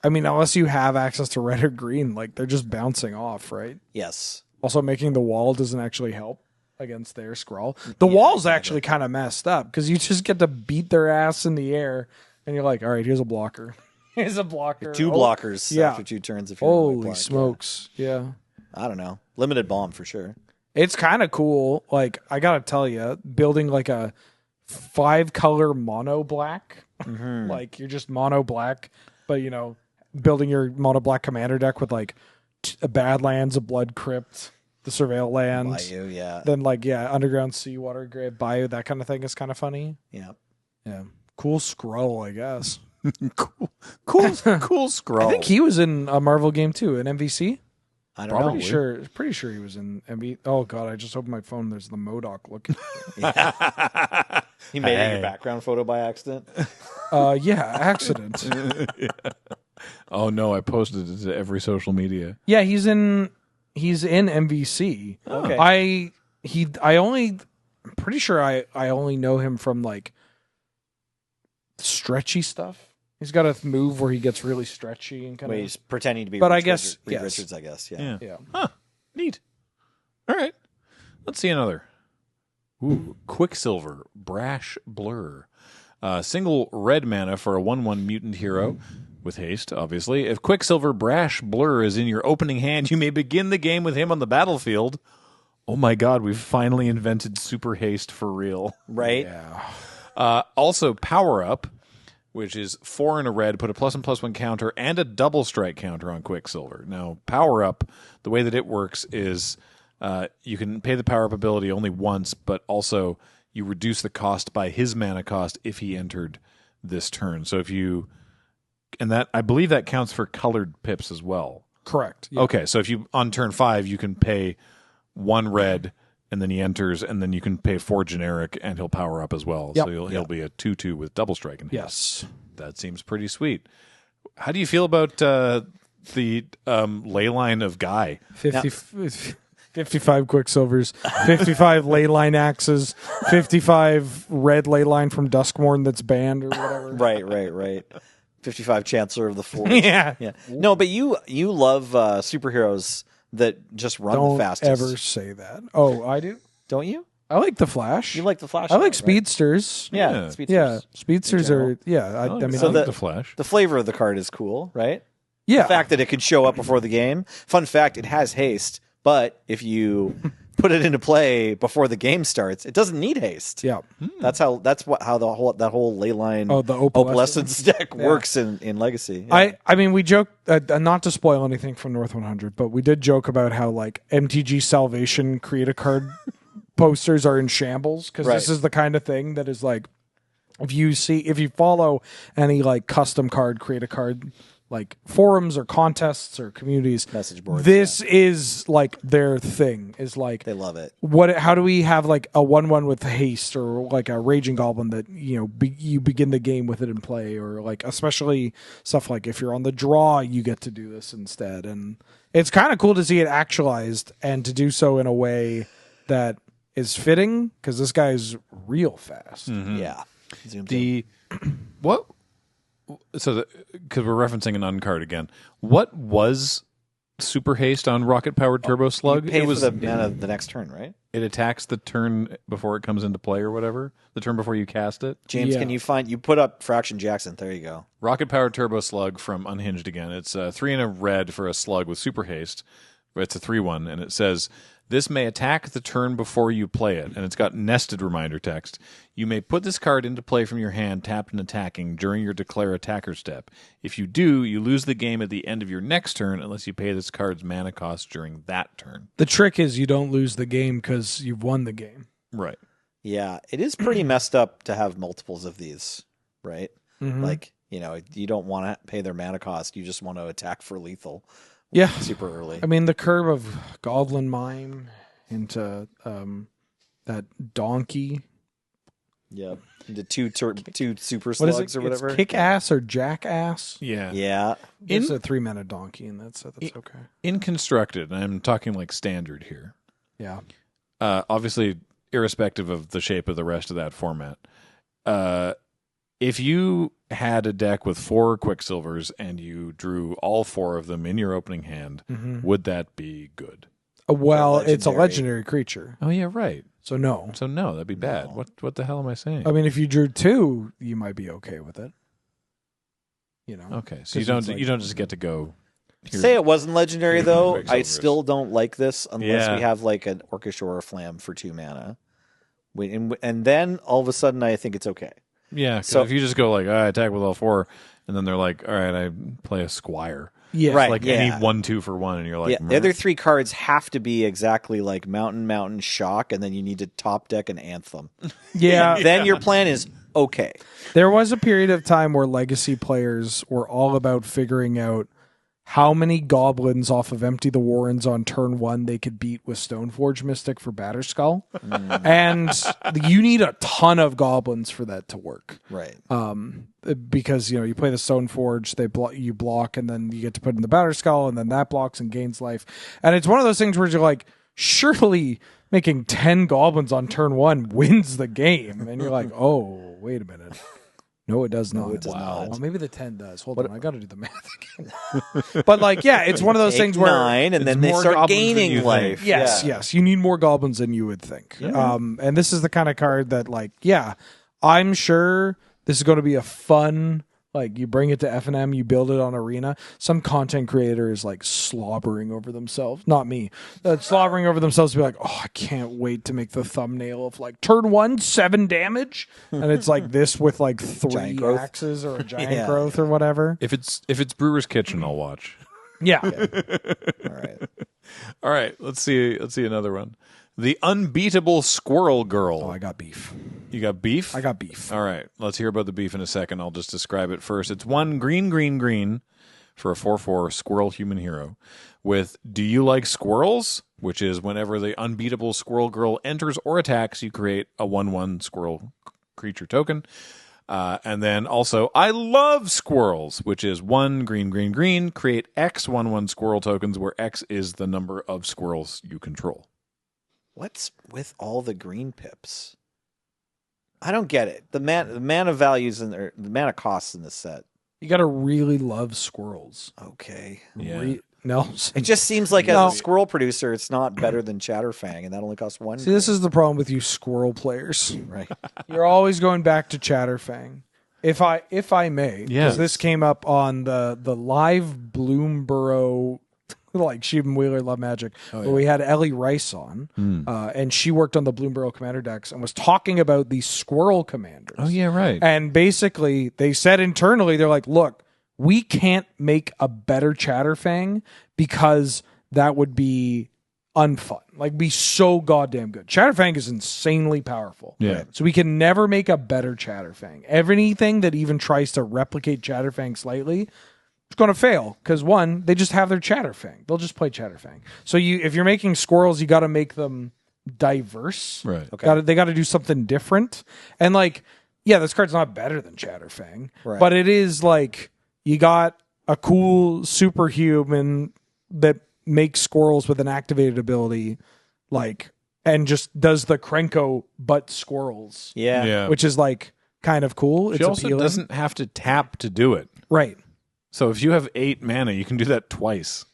unless you have access to red or green, like they're just bouncing off, right? Yes. Also, making the wall doesn't actually help against their scroll. The wall's actually kind of messed up because you just get to beat their ass in the air and you're like, all right, here's a blocker. Here's a blocker. 2 blockers yeah. after 2 turns. If you're in Holy white black. smokes. Yeah. I don't know. Limited bomb for sure. It's kind of cool. Like, I got to tell you, building like a 5-color mono black, like you're just mono black, but building your mono black commander deck with like a Badlands, a Blood Crypt, the Surveil Land, Bayou, yeah. then Underground Seawater Grave Bayou, that kind of thing is kind of funny. Yeah. Yeah. Cool Skrull, I guess. cool Skrull. I think he was in a Marvel game too, an MVC. I don't know. Pretty sure he was in MV. Oh god, I just opened my phone. There's the MODOK looking. He made it your background photo by accident. Yeah, accident. Oh no, I posted it to every social media. Yeah, he's in MVC. Okay. I'm pretty sure I only know him from like stretchy stuff. He's got a move where he gets really stretchy and kind Wait, of. he's pretending to be But I Reed guess, Reed yes. Richards, I guess. Yeah. Yeah. Yeah. Neat. All right. Let's see another. Ooh, Quicksilver, Brash Blur. Single red mana for a 1/1 mutant hero with haste, obviously. If Quicksilver Brash Blur is in your opening hand, you may begin the game with him on the battlefield. Oh my god, we've finally invented super haste for real. Right? Yeah. Also, Power Up, which is 4 in a red, put a +1/+1 counter and a double strike counter on Quicksilver. Now, Power Up, the way that it works is you can pay the Power Up ability only once, but also you reduce the cost by his mana cost if he entered this turn. So if you, and that I believe that counts for colored pips as well. Correct. Yeah. Okay, so if you on turn 5 you can pay 1 red and then he enters and then you can pay 4 generic and he'll power up as well. Yep. So he'll be a 2/2 with double strike and Yes. that seems pretty sweet. How do you feel about the ley line of Guy? 55 Quicksilvers, 55 Leyline Axes, 55 red Leyline from Duskmorn that's banned or whatever. Right. 55 Chancellor of the Force. Yeah. No, but you love superheroes that just run Don't the fastest. ever say that. Oh, I do? Don't you? I like the Flash. You like the Flash? I like right? speedsters. Yeah, Yeah. speedsters. Yeah, speedsters In are. Yeah, I mean, So I the- like the Flash. The flavor of the card is cool, right? yeah. The fact that it can show up before the game. Fun fact: it has haste, but if you put it into play before the game starts, it doesn't need haste. Yeah. That's how that whole Leyline Oh, the Opalescence deck works in Legacy. Yeah. I mean, we joke not to spoil anything from North 100, but we did joke about how like MTG Salvation create a card posters are in shambles because Right. this is the kind of thing that is like if you follow any like custom card create a card like forums or contests or communities Message boards, this is like their thing is like They love it. how do we have like a 1/1 with haste or like a raging goblin that you begin the game with it in play or like especially stuff like if you're on the draw you get to do this instead and it's kind of cool to see it actualized and to do so in a way that is fitting because this guy's real fast. Yeah. Zoomed in. The what? So because we're referencing an uncard again, what was super haste on rocket powered turbo slug? You pay It was for the mana the next turn, right? it attacks the turn before it comes into play or whatever. The turn before you cast it. James, Yeah. can you put up Fraction Jackson? There you go. Rocket powered turbo slug from Unhinged again. It's 3 and a red for a slug with super haste. It's a 3/1 and it says this may attack the turn before you play it, and it's got nested reminder text. You may put this card into play from your hand, tapped and attacking, during your declare attacker step. If you do, you lose the game at the end of your next turn unless you pay this card's mana cost during that turn. The trick is you don't lose the game because you've won the game. Right. Yeah, it is pretty messed up to have multiples of these, right? Mm-hmm. Like, you don't want to pay their mana cost. You just want to attack for lethal Yeah. super early. I mean, the curve of Goblin Mime into that donkey. Yep. The two super What is slugs it? or whatever. It's kick ass or jackass. Yeah. Yeah. It's a 3-mana donkey, and that's okay. In constructed, and I'm talking like standard here. Yeah. Obviously, irrespective of the shape of the rest of that format. If you had a deck with 4 Quicksilvers and you drew all 4 of them in your opening hand, would that be good? Well, it's a legendary. legendary creature, Oh yeah, right. so no. So no, that'd be bad. What the hell am I saying? I mean, if you drew 2, you might be okay with it. Okay, so you 'Cause don't it's like- you don't just get to go. Here. Say it wasn't legendary though. I Quicksilvers. still don't like this unless Yeah. we have like an Orchestra or a Flam for 2 mana. And then all of a sudden I think it's okay. Yeah. So So- if you just go like I attack with all 4, and then they're like, all right, I play a Squire. Yeah. Right. Like yeah. any 1/2 for 1, and you're like, Yeah, the other 3 cards have to be exactly like Mountain, Shock, and then you need to top deck an Anthem. Yeah. Then your plan is okay. There was a period of time where legacy players were all about figuring out how many goblins off of Empty the Warrens on turn 1 they could beat with Stoneforge Mystic for Batterskull. And you need a ton of goblins for that to work. Right. Because you play the Stoneforge, you block, and then you get to put in the Batterskull, and then that blocks and gains life. And it's one of those things where you're like, surely making 10 goblins on turn 1 wins the game, and you're like, oh, wait a minute. No, it does not. it does not. Well, maybe the 10 does. Hold on, I got to do the math again. But it's one of those Take things where 9, and it's then they more start goblins than you gaining think. life. Yes, Yeah. yes. You need more goblins than you would think. And this is the kind of card that, I'm sure this is going to be a fun, you bring it to F&M, you build it on Arena. Some content creator is, slobbering over themselves. Not me. Slobbering over themselves to be like, oh, I can't wait to make the thumbnail of, turn 1, 7 damage. And it's this with, 3 Giant growth. axes or a giant Yeah. growth or whatever. if it's Brewer's Kitchen, I'll watch. Yeah. All right. All right, let's see another one. The Unbeatable Squirrel Girl. Oh, I got beef. You got beef? I got beef. All right, let's hear about the beef in a second. I'll just describe it first. It's 1 green, green, green for a 4/4 squirrel human hero with Do You Like Squirrels? Which is whenever the Unbeatable Squirrel Girl enters or attacks, you create a 1/1 squirrel creature token. And then also, I Love Squirrels, which is 1 green, green, green. Create X 1/1 squirrel tokens, where X is the number of squirrels you control. What's with all the green pips? I don't get it. The mana values and the mana costs in this set. You got to really love squirrels. Okay. Yeah. No. It just seems like No. as a squirrel producer, it's not better than Chatterfang, and that only costs 1. See, this is the problem with you squirrel players. right. You're always going back to Chatterfang. If I may, because Yes. this came up on the live Bloomborough, like Sheevan Wheeler Love Magic, where we had Ellie Rice on, and she worked on the Bloomborough Commander decks and was talking about these squirrel commanders. Oh, yeah, right. And basically, they said internally, they're like, look, we can't make a better Chatterfang because that would be unfun. Like, be so goddamn good. Chatterfang is insanely powerful. Yeah. So we can never make a better Chatterfang. Anything that even tries to replicate Chatterfang slightly, it's going to fail. Because one, they just have their Chatterfang. They'll just play Chatterfang. So if you're making squirrels, you got to make them diverse. Right. Okay. They got to do something different. And like, yeah, this card's not better than Chatterfang, Right. but it is like, you got a cool superhuman that makes squirrels with an activated ability, like, and just does the Krenko but squirrels, Yeah. Yeah. which is like kind of cool. She It's also appealing. doesn't have to tap to do it. Right. So if you have 8 mana, you can do that twice.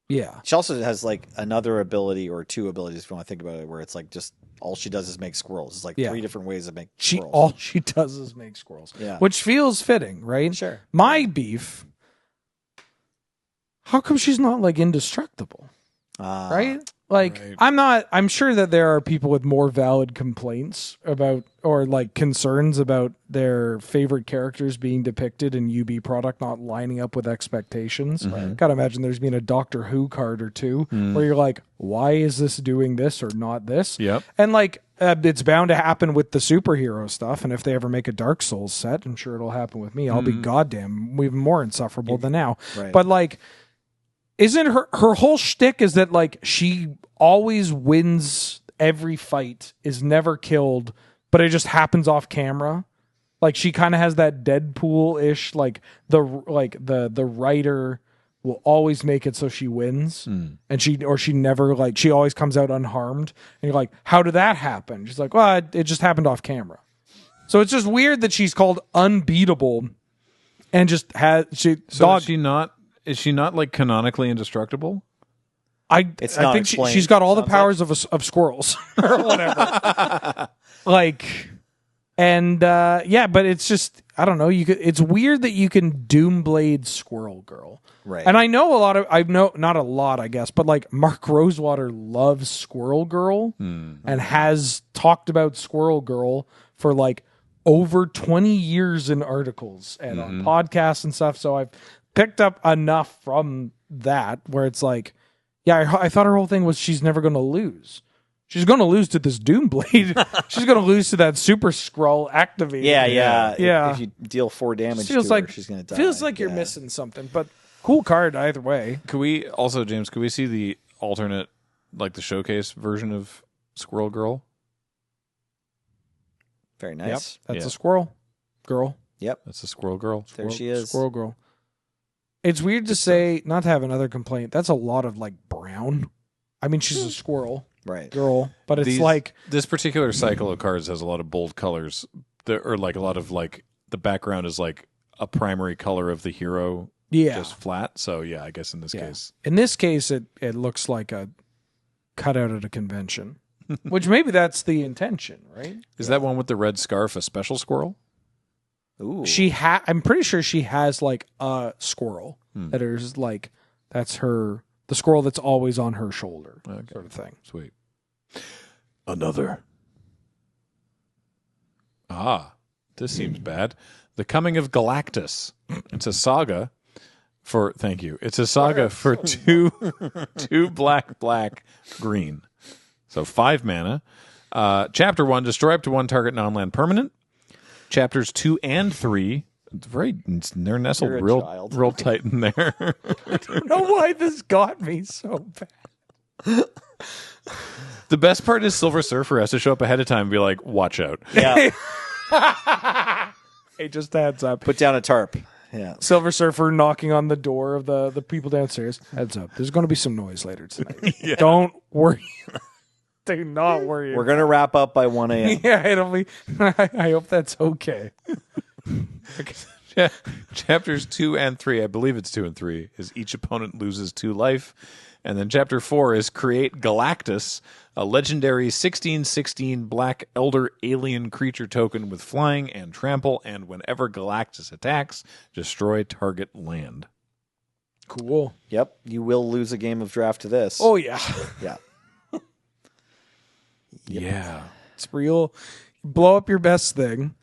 Yeah. She also has like another ability or 2 abilities, if you want to think about it, where it's like just all she does is make squirrels. It's like Yeah. 3 different ways to make She squirrels. all she does is make squirrels. Yeah. Which feels fitting, right? Sure. My beef. How come she's not like indestructible? Right? Like, Right. I'm sure that there are people with more valid complaints about or like concerns about their favorite characters being depicted in UB product not lining up with expectations. Gotta imagine there's been a Doctor Who card or two where you're like, why is this doing this or not this? Yep. And like, it's bound to happen with the superhero stuff. And if they ever make a Dark Souls set, I'm sure it'll happen with me. I'll be goddamn even more insufferable than now. Right. But like, isn't her whole shtick is that like she always wins every fight, is never killed, but it just happens off camera. Like she kind of has that Deadpool-ish, like the writer will always make it so she wins, and she never, like, she always comes out unharmed. And you're like, how did that happen? She's like, well, it just happened off camera. So it's just weird that she's called unbeatable, and just has So is she not like canonically indestructible? It's I not think explained. she's got all the Sounds powers of squirrels or whatever. Like, and yeah, but it's just, I don't know. It's weird that you can Doomblade Squirrel Girl, Right. And I know not a lot, I guess, but like Mark Rosewater loves Squirrel Girl and has talked about Squirrel Girl for like over 20 years in articles and on podcasts and stuff. So I've picked up enough from that where it's like, yeah, I thought her whole thing was she's never going to lose. She's going to lose to this Doomblade. She's going to lose to that Super Scroll activated. Yeah. If you deal 4 damage Feels to her, like she's going to die. Feels like you're missing something, but cool card either way. Could we also, James, could we see the alternate, like the showcase version of Squirrel Girl? Very nice. That's Yeah. a squirrel girl. Yep. That's a Squirrel Girl. There she is. Squirrel girl. It's weird to say, not to have another complaint. That's a lot of like brown. I mean, she's a squirrel Right. girl, but it's like This particular cycle of cards has a lot of bold colors, or like a lot of like the background is like a primary color of the hero, just flat. So yeah, I guess in this case, In this case, it looks like a cutout at a convention, which maybe that's the intention, right? is that one with the red scarf a special squirrel? Ooh. I'm pretty sure she has like a squirrel that is like, that's her, the squirrel that's always on her shoulder, sort of thing. Sweet. Another. Ah, this seems bad. The Coming of Galactus. It's a saga for, thank you. It's a saga for two black, green. So 5 mana. Chapter 1, destroy up to 1 target non-land permanent. Chapters 2 and 3, they're nestled You're a real child. real tight in there. I don't know why this got me so bad. The best part is Silver Surfer has to show up ahead of time and be like, watch out. Yeah. Hey, just a heads up. Put down a tarp. Yeah. Silver Surfer knocking on the door of the people downstairs. Heads up. There's going to be some noise later tonight. Don't worry. Do not worry. We're going to wrap up by 1 a.m. Yeah, it'll be. I hope that's okay. Chapters 2 and 3, I believe it's 2 and 3, is each opponent loses 2 life. And then chapter 4 is create Galactus, a legendary 16/16 black elder alien creature token with flying and trample, and whenever Galactus attacks, destroy target land. Cool. Yep. You will lose a game of draft to this. Oh, yeah. Yeah. Yeah. It's real. Blow up your best thing.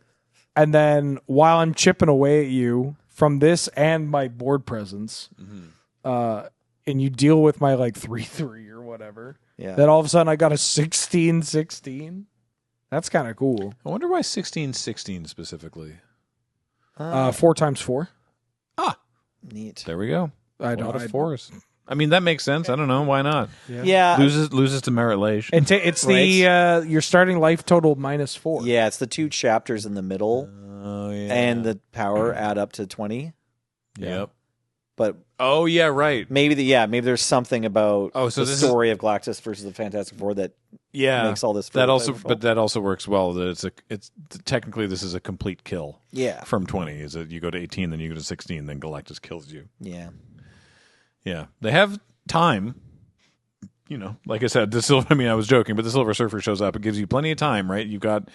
And then while I'm chipping away at you from this and my board presence, and you deal with my like 3/3 or whatever, Yeah. then all of a sudden I got a 16/16. That's kind of cool. I wonder why 16/16 specifically. 4 times 4. Neat. There we go. I A don't. lot of 4s. I mean, that makes sense. I don't know. Why not? Yeah. Loses to Merit Lage. It's the your starting life total minus 4. Yeah, it's the 2 chapters in the middle, Oh, yeah. and the power add up to 20. Yep. But Oh, yeah, right. maybe there's something about So the this story of Galactus versus the Fantastic Four that Yeah. makes all this that really also, flavorful. but that also works well. That it's technically this is a complete kill. Yeah. From 20, is that you go to 18, then you go to 16, then Galactus kills you. Yeah. Yeah, they have time. You know, like I said, I was joking, but the Silver Surfer shows up. It gives you plenty of time, right? You've got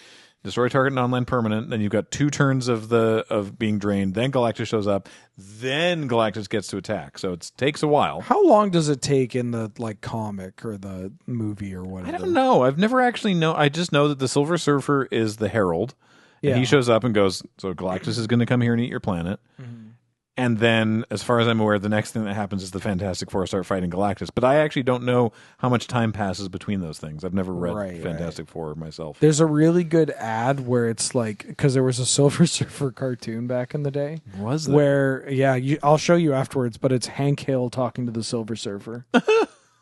destroy target non-land permanent, then you've got 2 turns of being drained. Then Galactus shows up. Then Galactus gets to attack. So it takes a while. How long does it take in the like comic or the movie or whatever? I don't know. I've never actually know. I just know that the Silver Surfer is the Herald. Yeah. And he shows up and goes, so Galactus is going to come here and eat your planet. And then, as far as I'm aware, the next thing that happens is the Fantastic Four start fighting Galactus. But I actually don't know how much time passes between those things. I've never read Fantastic Four myself. There's a really good ad where it's like, because there was a Silver Surfer cartoon back in the day. Was there? Where, I'll show you afterwards, but it's Hank Hill talking to the Silver Surfer.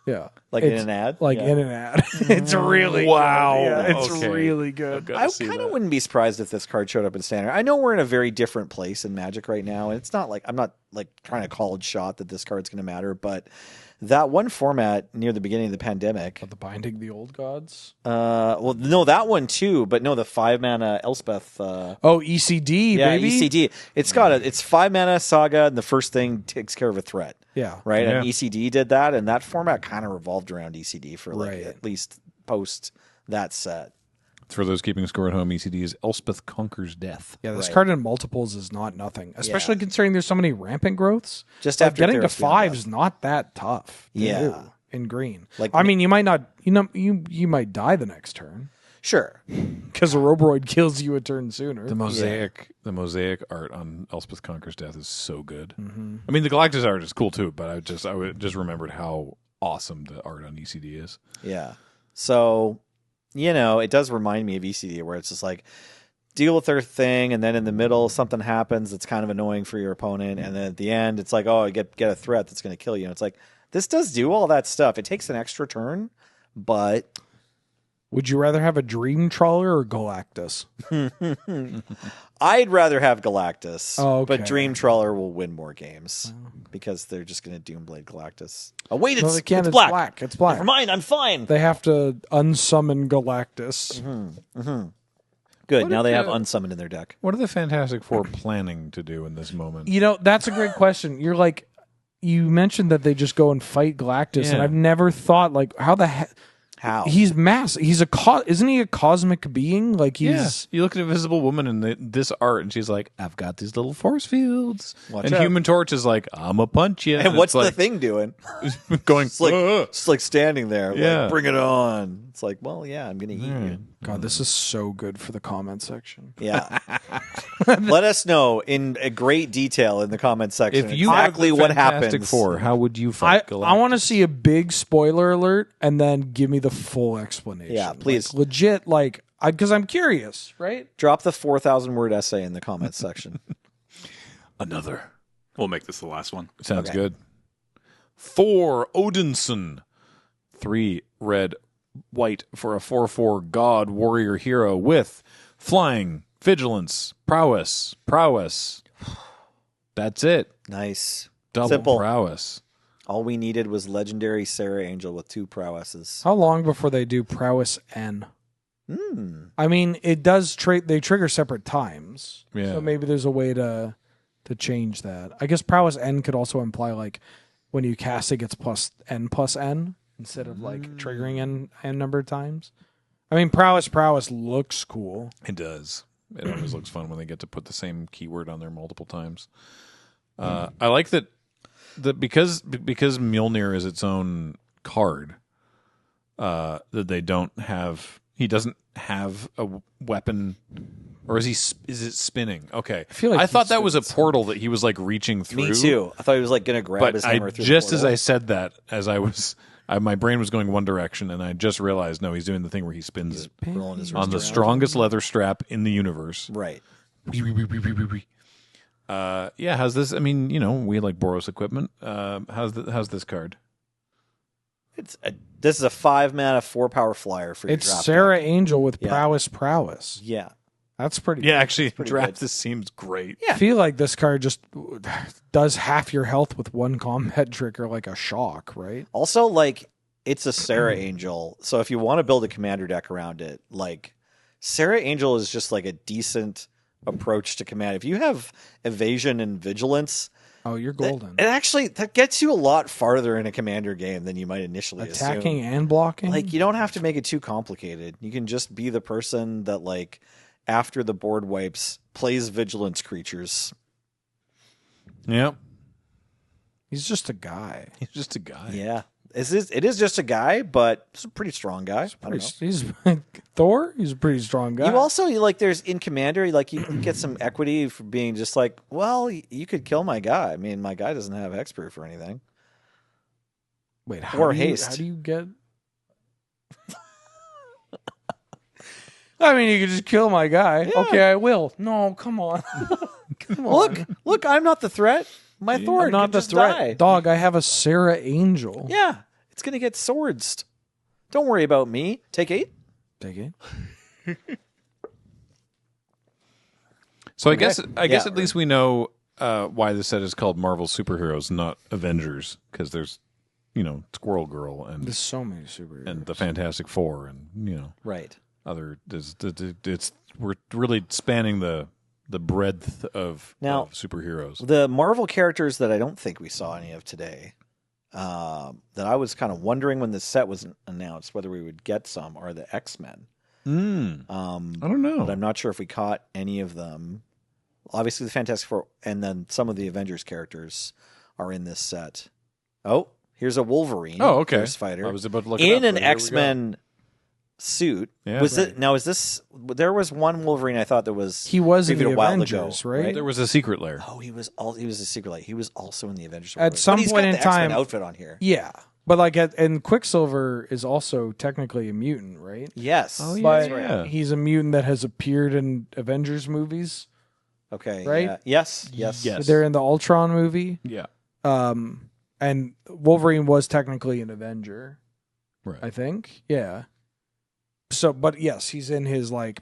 Yeah. Like in an ad? Like Yeah. in an ad. It's really Wow. good. Yeah, it's Okay. really good. I kind of wouldn't be surprised if this card showed up in Standard. I know we're in a very different place in Magic right now, and it's not like I'm not like trying to call a shot that this card's going to matter, but that one format near the beginning of the pandemic. The Binding the Old Gods. Well, no, that one too, but no, the 5 mana Elspeth. ECD, Yeah, baby. ECD. It's 5 mana Saga, and the first thing takes care of a threat. Yeah. Right, and Yeah. ECD did that, and that format kind of revolved around ECD for like Right. at least post that set. For those keeping score at home, ECD is Elspeth Conquers Death. Yeah, this Right. card in multiples is not nothing, especially considering there's so many rampant growths. Just Like, after getting to Theros Beyond 5 Death. is not that tough. to Yeah. do in green. Like- I mean, you might not. You might die the next turn Sure. because a Roboroid kills you a turn sooner. The mosaic art on Elspeth Conquers Death is so good. I mean, the Galactus art is cool too, but I just remembered how awesome the art on ECD is. Yeah. So, it does remind me of ECD where it's just like deal with their thing, and then in the middle something happens that's kind of annoying for your opponent, and then at the end it's like, oh, get a threat that's going to kill you. And it's like, this does do all that stuff. It takes an extra turn, but Would you rather have a Dream Trawler or Galactus? I'd rather have Galactus. Oh, okay. But Dream Trawler will win more games because they're just going to Doomblade Galactus. Oh, wait, No, it's, they can't. it's It's black. black. It's black. Never mind, I'm fine. They have to unsummon Galactus. Good, now if they have the- unsummoned in their deck. What are the Fantastic Four planning to do in this moment? That's a great question. You're like, you mentioned that they just go and fight Galactus, and Yeah. I've never thought like how the heck. How? He's mass. He's isn't he a cosmic being? Like he's You look at Invisible Woman in this art, and she's like, "I've got these little force fields." Watch and out. Human Torch is like, "I'ma punch you." And what's it's the like, thing doing? going? It's like "Ugh." it's like standing there, Yeah. like bring it on. It's like, well, yeah, I'm gonna eat you. God, this is so good for the comment section. Yeah. Let us know in a great detail in the comment section If you exactly were the what Fantastic happens. Four, how would you I fight Galactus? want to see a big spoiler alert and then give me the full explanation. Yeah, please. Like, legit, like, because I'm curious, right? Drop the 4,000-word essay in the comment section. Another. We'll make this the last one. Sounds Okay. good. 4 Odinson. 3 red, white for a 4/4 god warrior hero with flying, vigilance, prowess. That's it. Nice. Double Simple. prowess. All we needed was legendary Sarah Angel with 2 prowesses. How long before they do prowess N? Hmm. I mean, it does they trigger separate times. Yeah. So maybe there's a way to change that. I guess prowess N could also imply like when you cast it gets plus N instead of like triggering N number of times. I mean, prowess looks cool. It does. It always looks fun when they get to put the same keyword on there multiple times. I like that because Mjolnir is its own card, that they don't have. He doesn't have a weapon, or is he? Is it spinning? Okay, I feel like I thought he that was a spins portal that he was like reaching through. Me too. I thought he was like going to grab his But hammer through just the as portal. I said that, as I was, my brain was going one direction, and I just realized, no, he's doing the thing where he spins it rolling his on the wrist around. strongest leather strap in the universe. Right. Yeah, how's this? I mean, we like Boros equipment. How's this card? This is a 5-mana 4-power flyer for your It's draft Sarah deck. Angel with Yeah. prowess. Yeah. That's pretty. Yeah, actually, pretty draft good. this seems great. I feel like this card just does half your health with one combat trigger, like a shock, right? Also, like, it's a Sarah Angel. So if you want to build a commander deck around it, like, Sarah Angel is just like a decent approach to command. If you have evasion and vigilance, Oh, you're golden. that gets you a lot farther in a commander game than you might initially Attacking assume. and blocking. Like, you don't have to make it too complicated. You can just be the person that, like, after the board wipes, plays vigilance creatures. Yep. He's just a guy. He's just a guy. Yeah. It is just a guy, but he's a pretty strong guy. I don't know. He's Thor. He's a pretty strong guy. You also there's in Commander, you get some equity for being just like, well, you could kill my guy. I mean, my guy doesn't have hexproof or anything. Wait, or how haste. do you get? I mean, you could just kill my guy. Yeah. Okay, I will. No, come on. Come on. Look, I'm not the threat. My Thor I'm not could the just threat. die. Dog, I have a Sarah Angel. Yeah, it's gonna get swords. Don't worry about me. Take 8. Take it. So I guess Yeah. at least we know why the set is called Marvel Superheroes, not Avengers, because there's Squirrel Girl and There's so many superheroes. the Fantastic Four and Right. other. We're really spanning the breadth of superheroes. The Marvel characters that I don't think we saw any of today, that I was kind of wondering when this set was announced whether we would get some, are the X-Men. I don't know. But I'm not sure if we caught any of them. Obviously, the Fantastic Four, and then some of the Avengers characters are in this set. Oh, here's a Wolverine. Oh, okay. Fierce fighter. I was about to look it in up, an but here we go. X-Men suit. Yeah. Was it? Now, is this? There was one Wolverine I thought that was. He was in previewed the a while Avengers, ago, right? There was a secret lair. Oh, he was a secret light. He was also in the Avengers. At some But he's point got in the X-Men time- outfit on here. Yeah, but and Quicksilver is also technically a mutant, right? Yes. Oh, yeah. But Yeah. he's a mutant that has appeared in Avengers movies. Okay. Right? Yeah. Yes. Yes. Yes. They're in the Ultron movie. Yeah. And Wolverine was technically an Avenger, Right. I think. Yeah. So, but yes, he's in his like.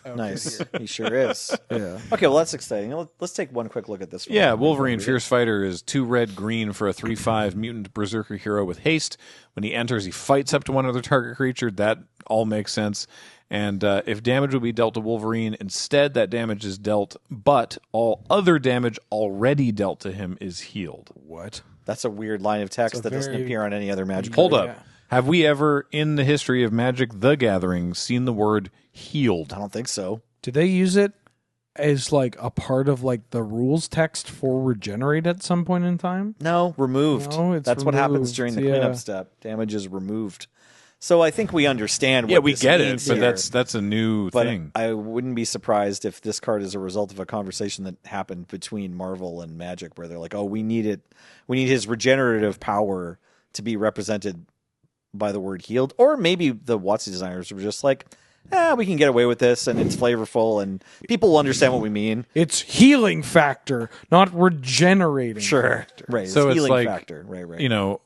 Nice. He sure is. Yeah. Okay. Well, that's exciting. Let's take one quick look at this one. Yeah, Wolverine Fierce Fighter is 2 red green for a 3/5 mutant berserker hero with haste. When he enters, he fights up to one other target creature. That all makes sense. And if damage will be dealt to Wolverine, instead that damage is dealt, but all other damage already dealt to him is healed. What? That's a weird line of text It's a that doesn't very- appear on any other Magic. Hold card. up. Have we ever, in the history of Magic the Gathering, seen the word healed? I don't think so. Did they use it as like a part of like the rules text for regenerate at some point in time? No, removed. No, it's That's what happens removed, during the yeah. cleanup step. Damage is removed. So I think we understand what Yeah, we this get it, means but here. that's a new But thing. I wouldn't be surprised if this card is a result of a conversation that happened between Marvel and Magic, where they're like, "Oh, we need his regenerative power to be represented by the word healed," or maybe the WotC designers were just like, we can get away with this, and it's flavorful, and people will understand what we mean. It's healing factor, not regenerating. Factor. Right. So it's healing like, factor. Right. You know,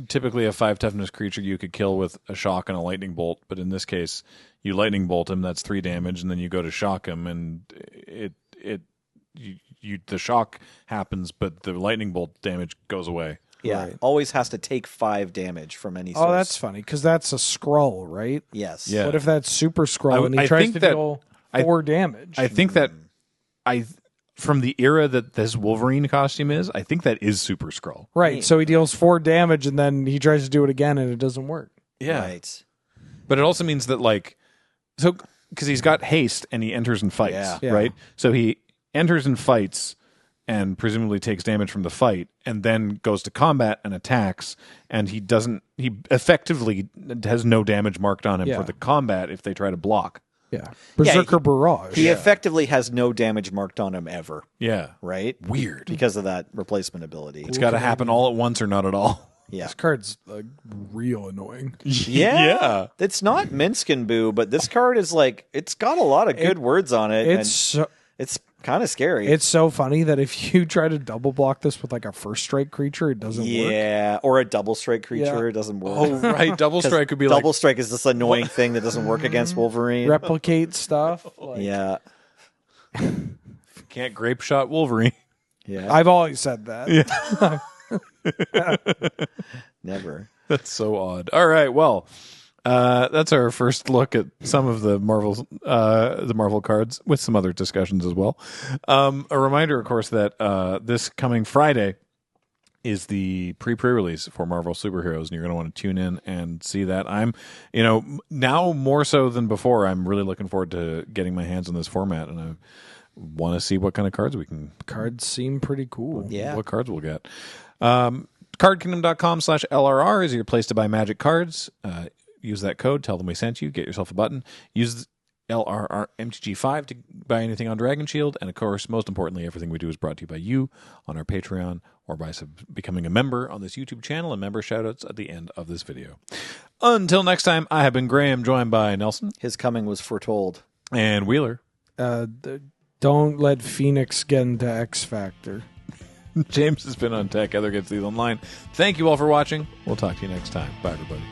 typically a 5 toughness creature you could kill with a shock and a lightning bolt, but in this case, you lightning bolt him, that's 3 damage, and then you go to shock him, and the shock happens, but the lightning bolt damage goes away. Yeah. Right. Always has to take 5 damage from any source. Oh, that's funny because that's a scroll, right? Yes. Yeah. What if that's super scroll and he I tries think to that- deal 4 damage? I think that from the era that this Wolverine costume is, I think that is Super Skrull. right. So he deals 4 damage and then he tries to do it again and it doesn't work. Right. But it also means that because he's got haste and he enters and fights, Yeah. right? So he enters and fights and presumably takes damage from the fight and then goes to combat and attacks, and he effectively has no damage marked on him Yeah. for the combat if they try to block. Yeah. Berserker Barrage. He effectively has no damage marked on him ever. Yeah. Right? Weird. Because of that replacement ability. It's got to happen all at once or not at all. Yeah. This card's real annoying. Yeah. It's not Minsk and Boo, but this card is like, it's got a lot of good words on it. It's kind of scary. It's so funny that if you try to double block this with like a first strike creature, it doesn't work. Yeah, or a double strike creature, Yeah. it doesn't work. Oh, right. Double strike could be like... Double strike is this annoying thing that doesn't work against Wolverine. Replicate stuff. Like, Yeah. Can't grape shot Wolverine. Yeah. I've always said that. Never. That's so odd. All right, well, that's our first look at some of the Marvel cards with some other discussions as well. A reminder, of course, that this coming Friday is the pre-release for Marvel Superheroes, and you're going to want to tune in and see that. I'm, now more so than before, I'm really looking forward to getting my hands on this format, and I want to see what kind of cards we can. Cards seem pretty cool. Yeah. What cards we'll get. CardKingdom.com/LRR is your place to buy Magic cards. Use that code. Tell them we sent you. Get yourself a button. Use LRRMTG5 to buy anything on Dragon Shield. And, of course, most importantly, everything we do is brought to you by you on our Patreon or by becoming a member on this YouTube channel, and member shoutouts at the end of this video. Until next time, I have been Graham, joined by Nelson. His coming was foretold. And Wheeler. Don't let Phoenix get into X Factor. James has been on Tech. Heather gets these online. Thank you all for watching. We'll talk to you next time. Bye, everybody.